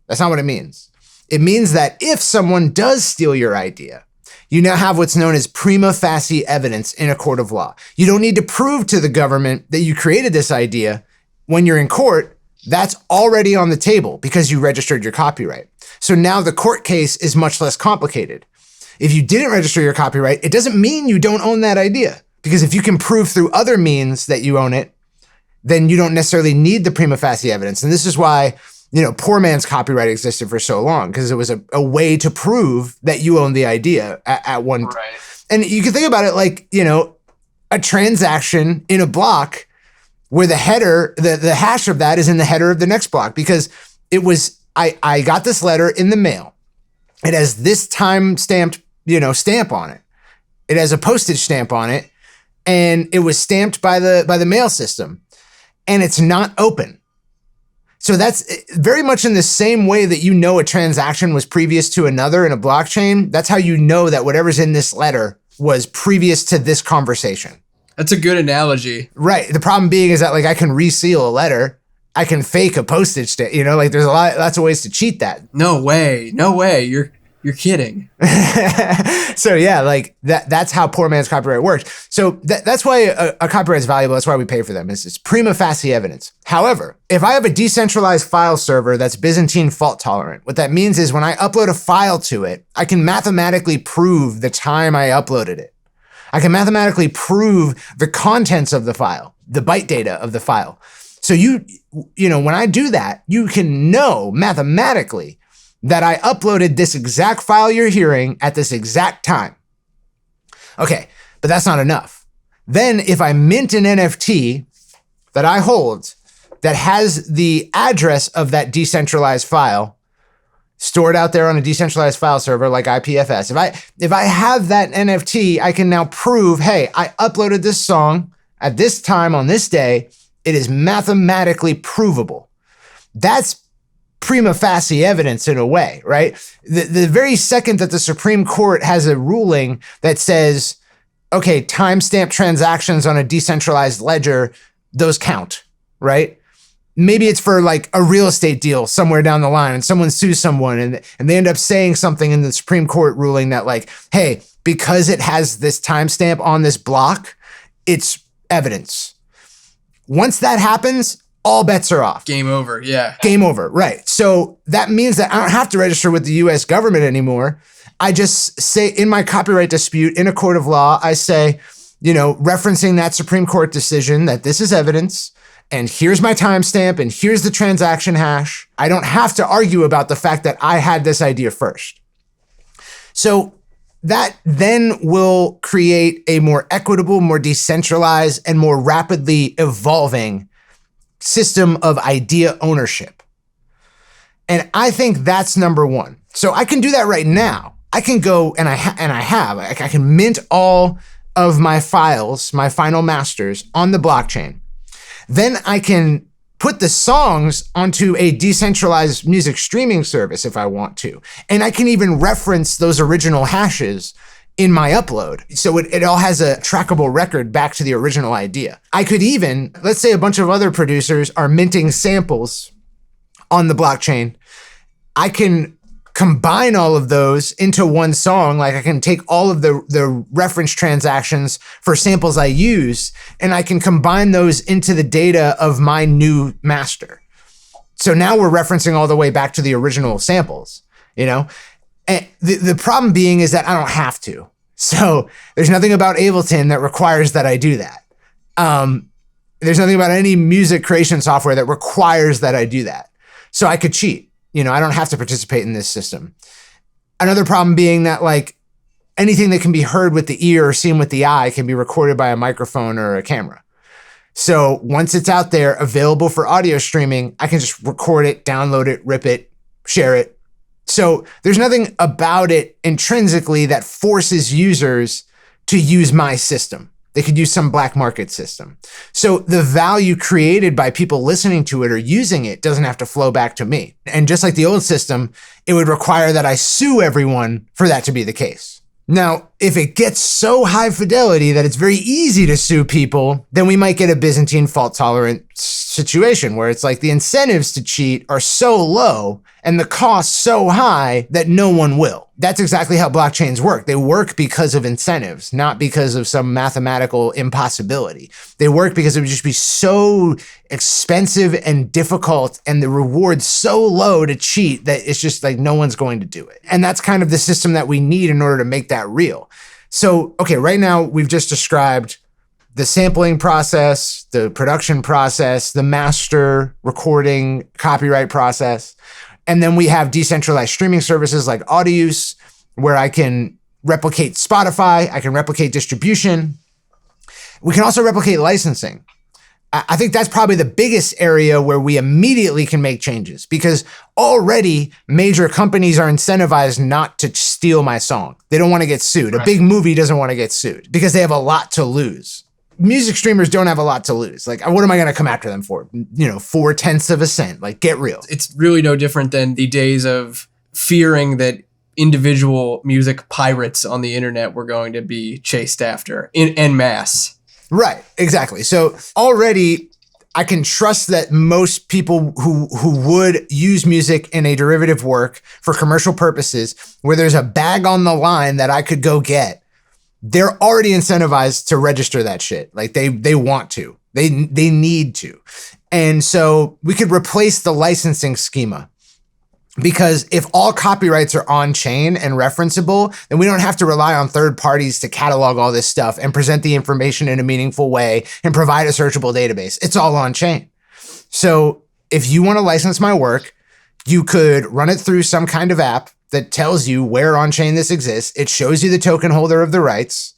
That's not what it means. It means that if someone does steal your idea, you now have what's known as prima facie evidence in a court of law. You don't need to prove to the government that you created this idea. When you're in court, that's already on the table because you registered your copyright. So now the court case is much less complicated. If you didn't register your copyright, it doesn't mean you don't own that idea. Because if you can prove through other means that you own it, then you don't necessarily need the prima facie evidence. And this is why, poor man's copyright existed for so long, because it was a way to prove that you own the idea at one time. Right. And you can think about it like, a transaction in a block where the header, the hash of that is in the header of the next block, because it was, I got this letter in the mail. It has this time stamped, stamp on it. It has a postage stamp on it, and it was stamped by the mail system, and it's not open. So that's very much in the same way that a transaction was previous to another in a blockchain. That's how you know that whatever's in this letter was previous to this conversation. That's a good analogy. Right. The problem being is that I can reseal a letter. I can fake a postage stamp. There's lots of ways to cheat that. No way. You're kidding. So yeah, that's how poor man's copyright works. So that's why a copyright is valuable. That's why we pay for them. It's prima facie evidence. However, if I have a decentralized file server that's Byzantine fault tolerant, what that means is when I upload a file to it, I can mathematically prove the time I uploaded it. I can mathematically prove the contents of the file, the byte data of the file. So when I do that, you can know mathematically that I uploaded this exact file you're hearing at this exact time. Okay, but that's not enough. Then if I mint an NFT that I hold that has the address of that decentralized file stored out there on a decentralized file server like IPFS, if I have that NFT, I can now prove, hey, I uploaded this song at this time on this day. It is mathematically provable. That's prima facie evidence in a way, right? The very second that the Supreme Court has a ruling that says, okay, timestamp transactions on a decentralized ledger, those count, right? Maybe it's for a real estate deal somewhere down the line and someone sues someone and they end up saying something in the Supreme Court ruling that hey, because it has this timestamp on this block, it's evidence. Once that happens, all bets are off. Game over, yeah. Game over, right. So that means that I don't have to register with the US government anymore. I just say in my copyright dispute in a court of law, I say, referencing that Supreme Court decision that this is evidence, and here's my timestamp, and here's the transaction hash. I don't have to argue about the fact that I had this idea first. So that then will create a more equitable, more decentralized, and more rapidly evolving system of idea ownership. And I think that's number one. So I can do that right now. I can go and I can mint all of my files, my final masters on the blockchain. Then I can put the songs onto a decentralized music streaming service if I want to. And I can even reference those original hashes in my upload. So it all has a trackable record back to the original idea. I could even, let's say a bunch of other producers are minting samples on the blockchain. I can combine all of those into one song. I can take all of the reference transactions for samples I use, and I can combine those into the data of my new master. So now we're referencing all the way back to the original samples, And the problem being is that I don't have to. So there's nothing about Ableton that requires that I do that. There's nothing about any music creation software that requires that I do that. So I could cheat. I don't have to participate in this system. Another problem being that anything that can be heard with the ear or seen with the eye can be recorded by a microphone or a camera. So once it's out there available for audio streaming, I can just record it, download it, rip it, share it. So there's nothing about it intrinsically that forces users to use my system. They could use some black market system. So the value created by people listening to it or using it doesn't have to flow back to me. And just like the old system, it would require that I sue everyone for that to be the case. Now, if it gets so high fidelity that it's very easy to sue people, then we might get a Byzantine fault tolerant situation where it's the incentives to cheat are so low and the cost so high that no one will. That's exactly how blockchains work. They work because of incentives, not because of some mathematical impossibility. They work because it would just be so expensive and difficult and the reward so low to cheat that it's just no one's going to do it. And that's kind of the system that we need in order to make that real. So, okay, right now we've just described the sampling process, the production process, the master, recording, copyright process. And then we have decentralized streaming services like Audius, where I can replicate Spotify, I can replicate distribution. We can also replicate licensing. I think that's probably the biggest area where we immediately can make changes, because already major companies are incentivized not to steal my song. They don't want to get sued. A big movie doesn't want to get sued because they have a lot to lose. Music streamers don't have a lot to lose. Like, what am I going to come after them for? 0.4 of a cent. Like, get real. It's really no different than the days of fearing that individual music pirates on the internet were going to be chased after en masse. Right, exactly. So already I can trust that most people who would use music in a derivative work for commercial purposes, where there's a bag on the line that I could go get, they're already incentivized to register that shit. Like they want to, they need to. And so we could replace the licensing schema, because if all copyrights are on chain and referenceable, then we don't have to rely on third parties to catalog all this stuff and present the information in a meaningful way and provide a searchable database. It's all on chain. So if you want to license my work, you could run it through some kind of app that tells you where on chain this exists. It shows you the token holder of the rights,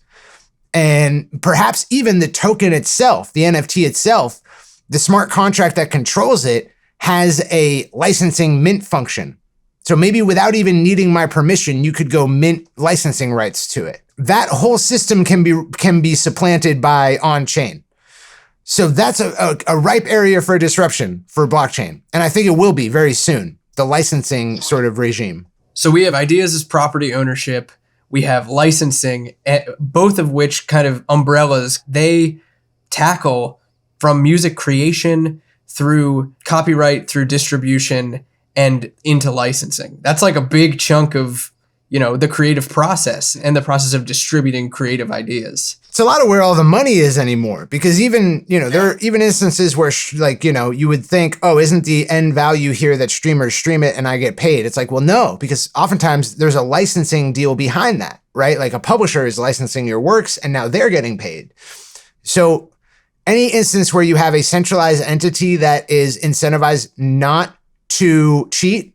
and perhaps even the token itself, the NFT itself, the smart contract that controls it has a licensing mint function. So maybe without even needing my permission, you could go mint licensing rights to it. That whole system can be supplanted by on-chain. So that's a ripe area for disruption for blockchain. And I think it will be very soon, the licensing sort of regime. So we have ideas as property ownership. We have licensing, both of which kind of umbrellas, they tackle from music creation through copyright, through distribution, and into licensing. That's like a big chunk of, the creative process and the process of distributing creative ideas. It's a lot of where all the money is anymore, because even, there are even instances where you would think, oh, isn't the end value here that streamers stream it and I get paid? It's like, well, no, because oftentimes there's a licensing deal behind that, right? Like a publisher is licensing your works and now they're getting paid. So any instance where you have a centralized entity that is incentivized not to cheat,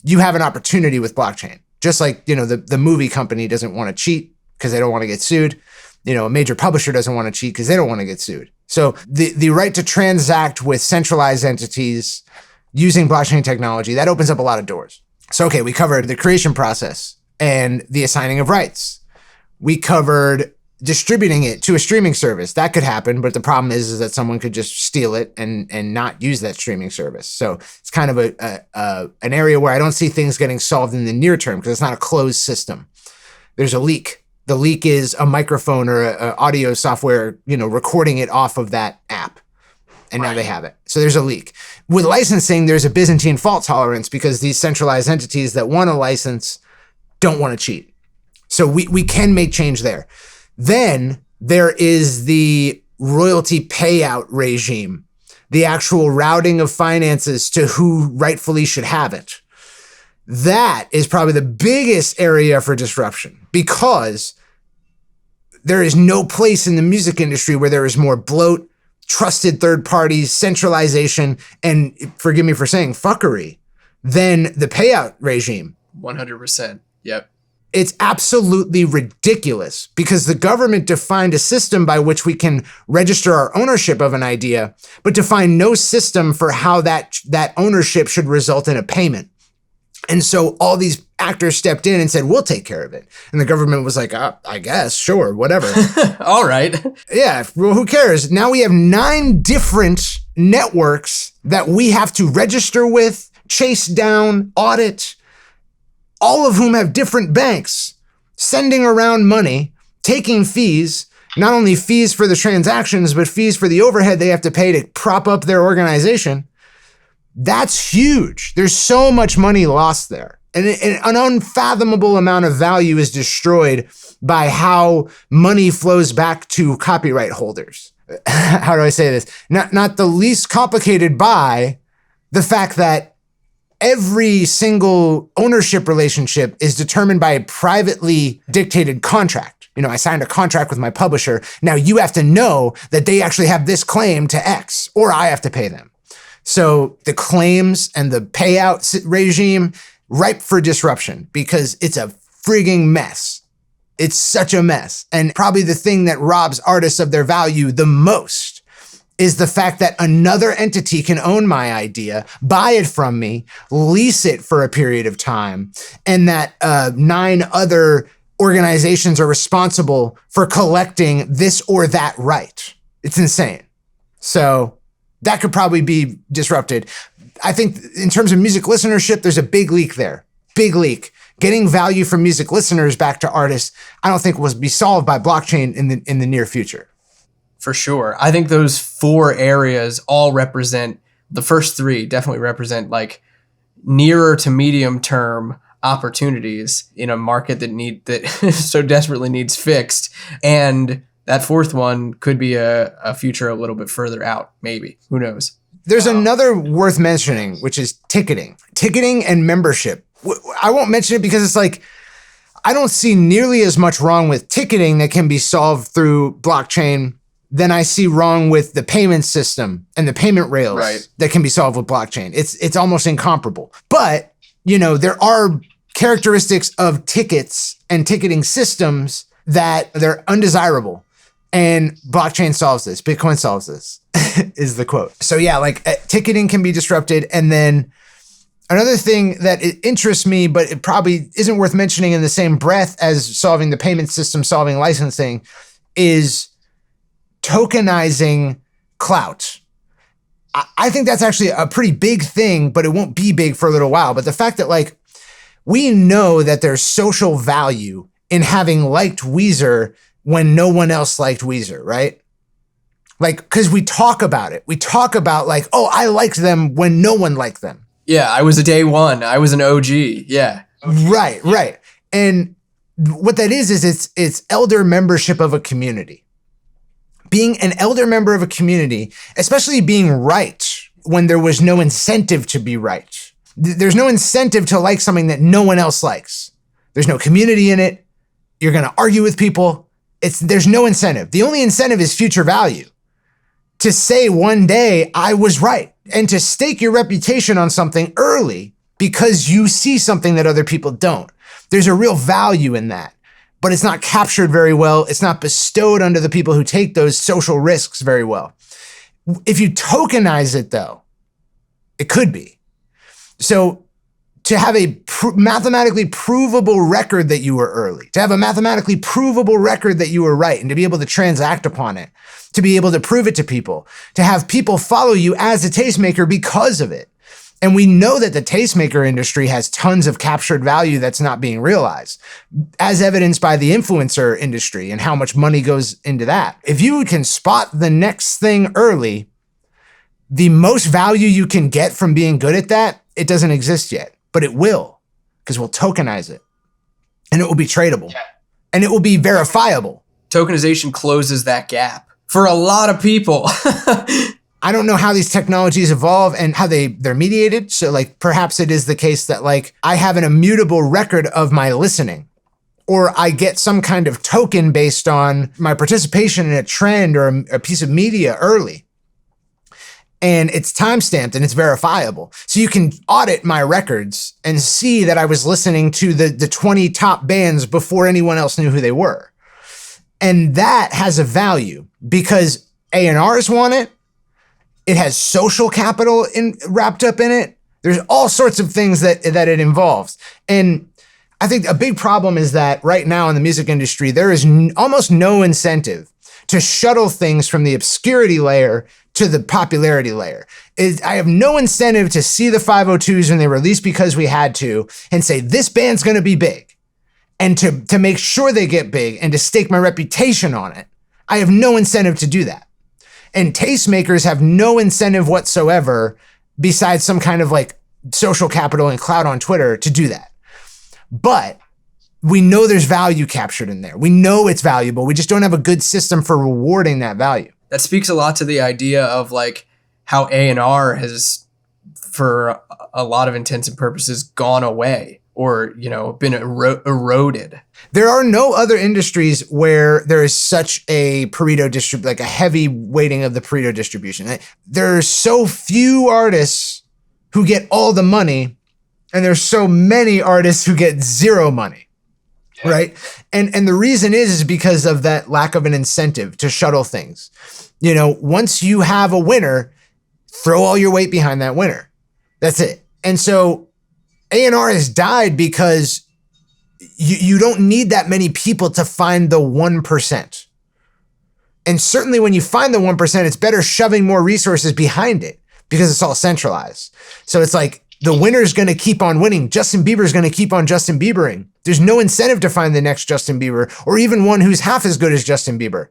you have an opportunity with blockchain. Just like, the movie company doesn't want to cheat because they don't want to get sued. A major publisher doesn't want to cheat because they don't want to get sued. So the right to transact with centralized entities using blockchain technology, that opens up a lot of doors. So, okay, we covered the creation process and the assigning of rights. We covered distributing it to a streaming service. That could happen, but the problem is that someone could just steal it and not use that streaming service. So it's kind of an area where I don't see things getting solved in the near term, because it's not a closed system. There's a leak. The leak is a microphone or a audio software, recording it off of that app. And now they have it. So there's a leak. With licensing, there's a Byzantine fault tolerance, because these centralized entities that want to license don't want to cheat. So we can make change there. Then there is the royalty payout regime, the actual routing of finances to who rightfully should have it. That is probably the biggest area for disruption, because there is no place in the music industry where there is more bloat, trusted third parties, centralization, and, forgive me for saying, fuckery than the payout regime. 100%. Yep. It's absolutely ridiculous, because the government defined a system by which we can register our ownership of an idea, but defined no system for how that ownership should result in a payment. And so all these actors stepped in and said, we'll take care of it. And the government was like, I guess, sure, whatever. All right. Yeah, well, who cares? Now we have 9 different networks that we have to register with, chase down, audit, all of whom have different banks sending around money, taking fees, not only fees for the transactions, but fees for the overhead they have to pay to prop up their organization. That's huge. There's so much money lost there. And an unfathomable amount of value is destroyed by how money flows back to copyright holders. How do I say this? Not the least complicated by the fact that every single ownership relationship is determined by a privately dictated contract. I signed a contract with my publisher. Now you have to know that they actually have this claim to X, or I have to pay them. So the claims and the payout regime, ripe for disruption because it's a frigging mess. It's such a mess. And probably the thing that robs artists of their value the most is the fact that another entity can own my idea, buy it from me, lease it for a period of time, and that 9 other organizations are responsible for collecting this or that right. It's insane. So that could probably be disrupted. I think in terms of music listenership, there's a big leak there. Big leak. Getting value from music listeners back to artists, I don't think will be solved by blockchain in the near future. For sure. I think those 4 areas all represent, the first 3 definitely represent like nearer to medium term opportunities in a market that so desperately needs fixed. And that 4th one could be a future a little bit further out, maybe. Who knows? There's another worth mentioning, which is ticketing. Ticketing and membership. I won't mention it because it's like, I don't see nearly as much wrong with ticketing that can be solved through blockchain than I see wrong with the payment system and the payment rails that can be solved with blockchain. It's almost incomparable. But, there are characteristics of tickets and ticketing systems that they're undesirable. And blockchain solves this. Bitcoin solves this, is the quote. So yeah, ticketing can be disrupted. And then another thing that interests me, but it probably isn't worth mentioning in the same breath as solving the payment system, solving licensing, is tokenizing clout. I think that's actually a pretty big thing, but it won't be big for a little while. But the fact that we know that there's social value in having liked Weezer when no one else liked Weezer, right? Because we talk about it. We talk about oh, I liked them when no one liked them. Yeah, I was a day one. I was an OG. Yeah. Right. And what that is it's elder membership of a community. Being an elder member of a community, especially being right when there was no incentive to be right. There's no incentive to like something that no one else likes. There's no community in it. You're going to argue with people. There's no incentive. The only incentive is future value. To say one day I was right and to stake your reputation on something early because you see something that other people don't. There's a real value in that, but it's not captured very well. It's not bestowed onto the people who take those social risks very well. If you tokenize it though, it could be. So to have a mathematically provable record that you were early, to have a mathematically provable record that you were right, and to be able to transact upon it, to be able to prove it to people, to have people follow you as a tastemaker because of it. And we know that the tastemaker industry has tons of captured value that's not being realized, as evidenced by the influencer industry and how much money goes into that. If you can spot the next thing early, the most value you can get from being good at that, it doesn't exist yet. But it will, because we'll tokenize it and it will be tradable and it will be verifiable. Tokenization closes that gap for a lot of people. I don't know how these technologies evolve and how they're mediated. So perhaps it is the case that I have an immutable record of my listening, or I get some kind of token based on my participation in a trend or a piece of media early. And it's timestamped and it's verifiable. So you can audit my records and see that I was listening to the 20 top bands before anyone else knew who they were. And that has a value because A&Rs want it. It has social capital wrapped up in it. There's all sorts of things that it involves. And I think a big problem is that right now in the music industry, there is almost no incentive to shuttle things from the obscurity layer to the popularity layer. I have no incentive to see the 502s when they release because we had to and say, this band's going to be big, and to make sure they get big and to stake my reputation on it. I have no incentive to do that. And tastemakers have no incentive whatsoever besides some kind of social capital and clout on Twitter to do that. But we know there's value captured in there. We know it's valuable. We just don't have a good system for rewarding that value. That speaks a lot to the idea of how A&R has, for a lot of intents and purposes, gone away. or, been eroded. There are no other industries where there is such a Pareto distribution, like a heavy weighting of the Pareto distribution. There are so few artists who get all the money, and there's so many artists who get zero money, right? And the reason is because of that lack of an incentive to shuttle things. Once you have a winner, throw all your weight behind that winner. That's it. And so A&R has died because you don't need that many people to find the 1%. And certainly when you find the 1%, it's better shoving more resources behind it because it's all centralized. So it's like the winner's going to keep on winning. Justin Bieber's going to keep on Justin Biebering. There's no incentive to find the next Justin Bieber or even one who's half as good as Justin Bieber.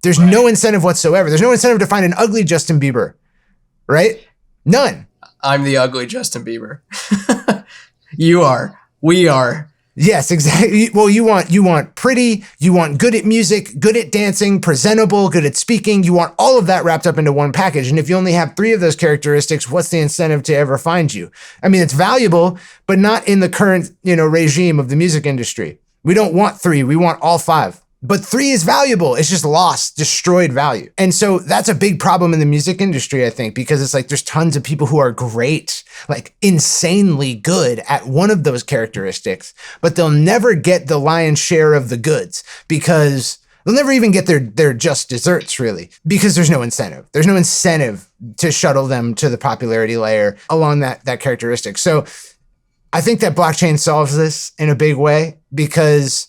There's no incentive whatsoever. There's no incentive to find an ugly Justin Bieber, right? None. I'm the ugly Justin Bieber. You are. We are. Yes, exactly. Well, you want pretty, you want good at music, good at dancing, presentable, good at speaking. You want all of that wrapped up into one package. And if you only have 3 of those characteristics, what's the incentive to ever find you? I mean, it's valuable, but not in the current, regime of the music industry. We don't want 3. We want all 5. But 3 is valuable. It's just lost, destroyed value. And so that's a big problem in the music industry, I think, because it's like there's tons of people who are great, like insanely good at one of those characteristics, but they'll never get the lion's share of the goods because they'll never even get their just desserts, really, because there's no incentive. There's no incentive to shuttle them to the popularity layer along that characteristic. So I think that blockchain solves this in a big way because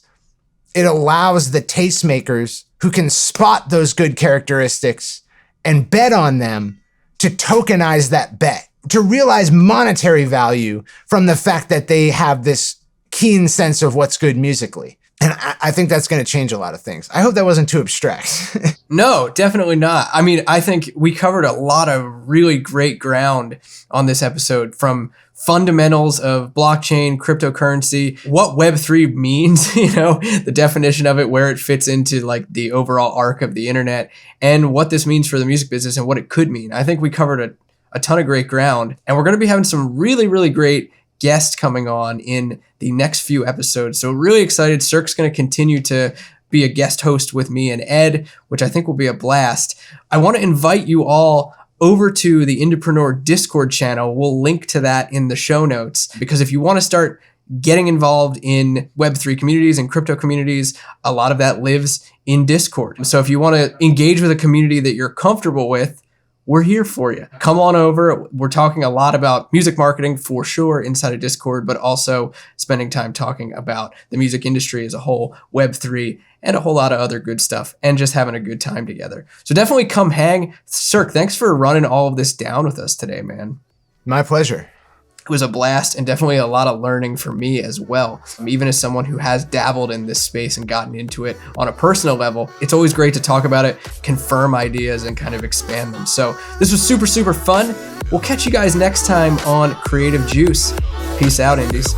it allows the tastemakers who can spot those good characteristics and bet on them to tokenize that bet, to realize monetary value from the fact that they have this keen sense of what's good musically. And I think that's going to change a lot of things. I hope that wasn't too abstract. No, definitely not. I mean, I think we covered a lot of really great ground on this episode, from fundamentals of blockchain, cryptocurrency, what Web3 means, the definition of it, where it fits into like the overall arc of the internet, and what this means for the music business and what it could mean. I think we covered a ton of great ground, and we're going to be having some really, really great guests coming on in the next few episodes. So really excited. Cirque's going to continue to be a guest host with me and Ed, which I think will be a blast. I want to invite you all over to the Indepreneur Discord channel. We'll link to that in the show notes, because if you want to start getting involved in Web3 communities and crypto communities, a lot of that lives in Discord. So if you want to engage with a community that you're comfortable with, we're here for you. Come on over. We're talking a lot about music marketing for sure inside of Discord, but also spending time talking about the music industry as a whole, Web3, and a whole lot of other good stuff, and just having a good time together. So definitely come hang. Cirque, thanks for running all of this down with us today, man. My pleasure. It was a blast, and definitely a lot of learning for me as well. Even as someone who has dabbled in this space and gotten into it on a personal level, it's always great to talk about it, confirm ideas, and kind of expand them. So this was super, super fun. We'll catch you guys next time on Creative Juice. Peace out, Indies.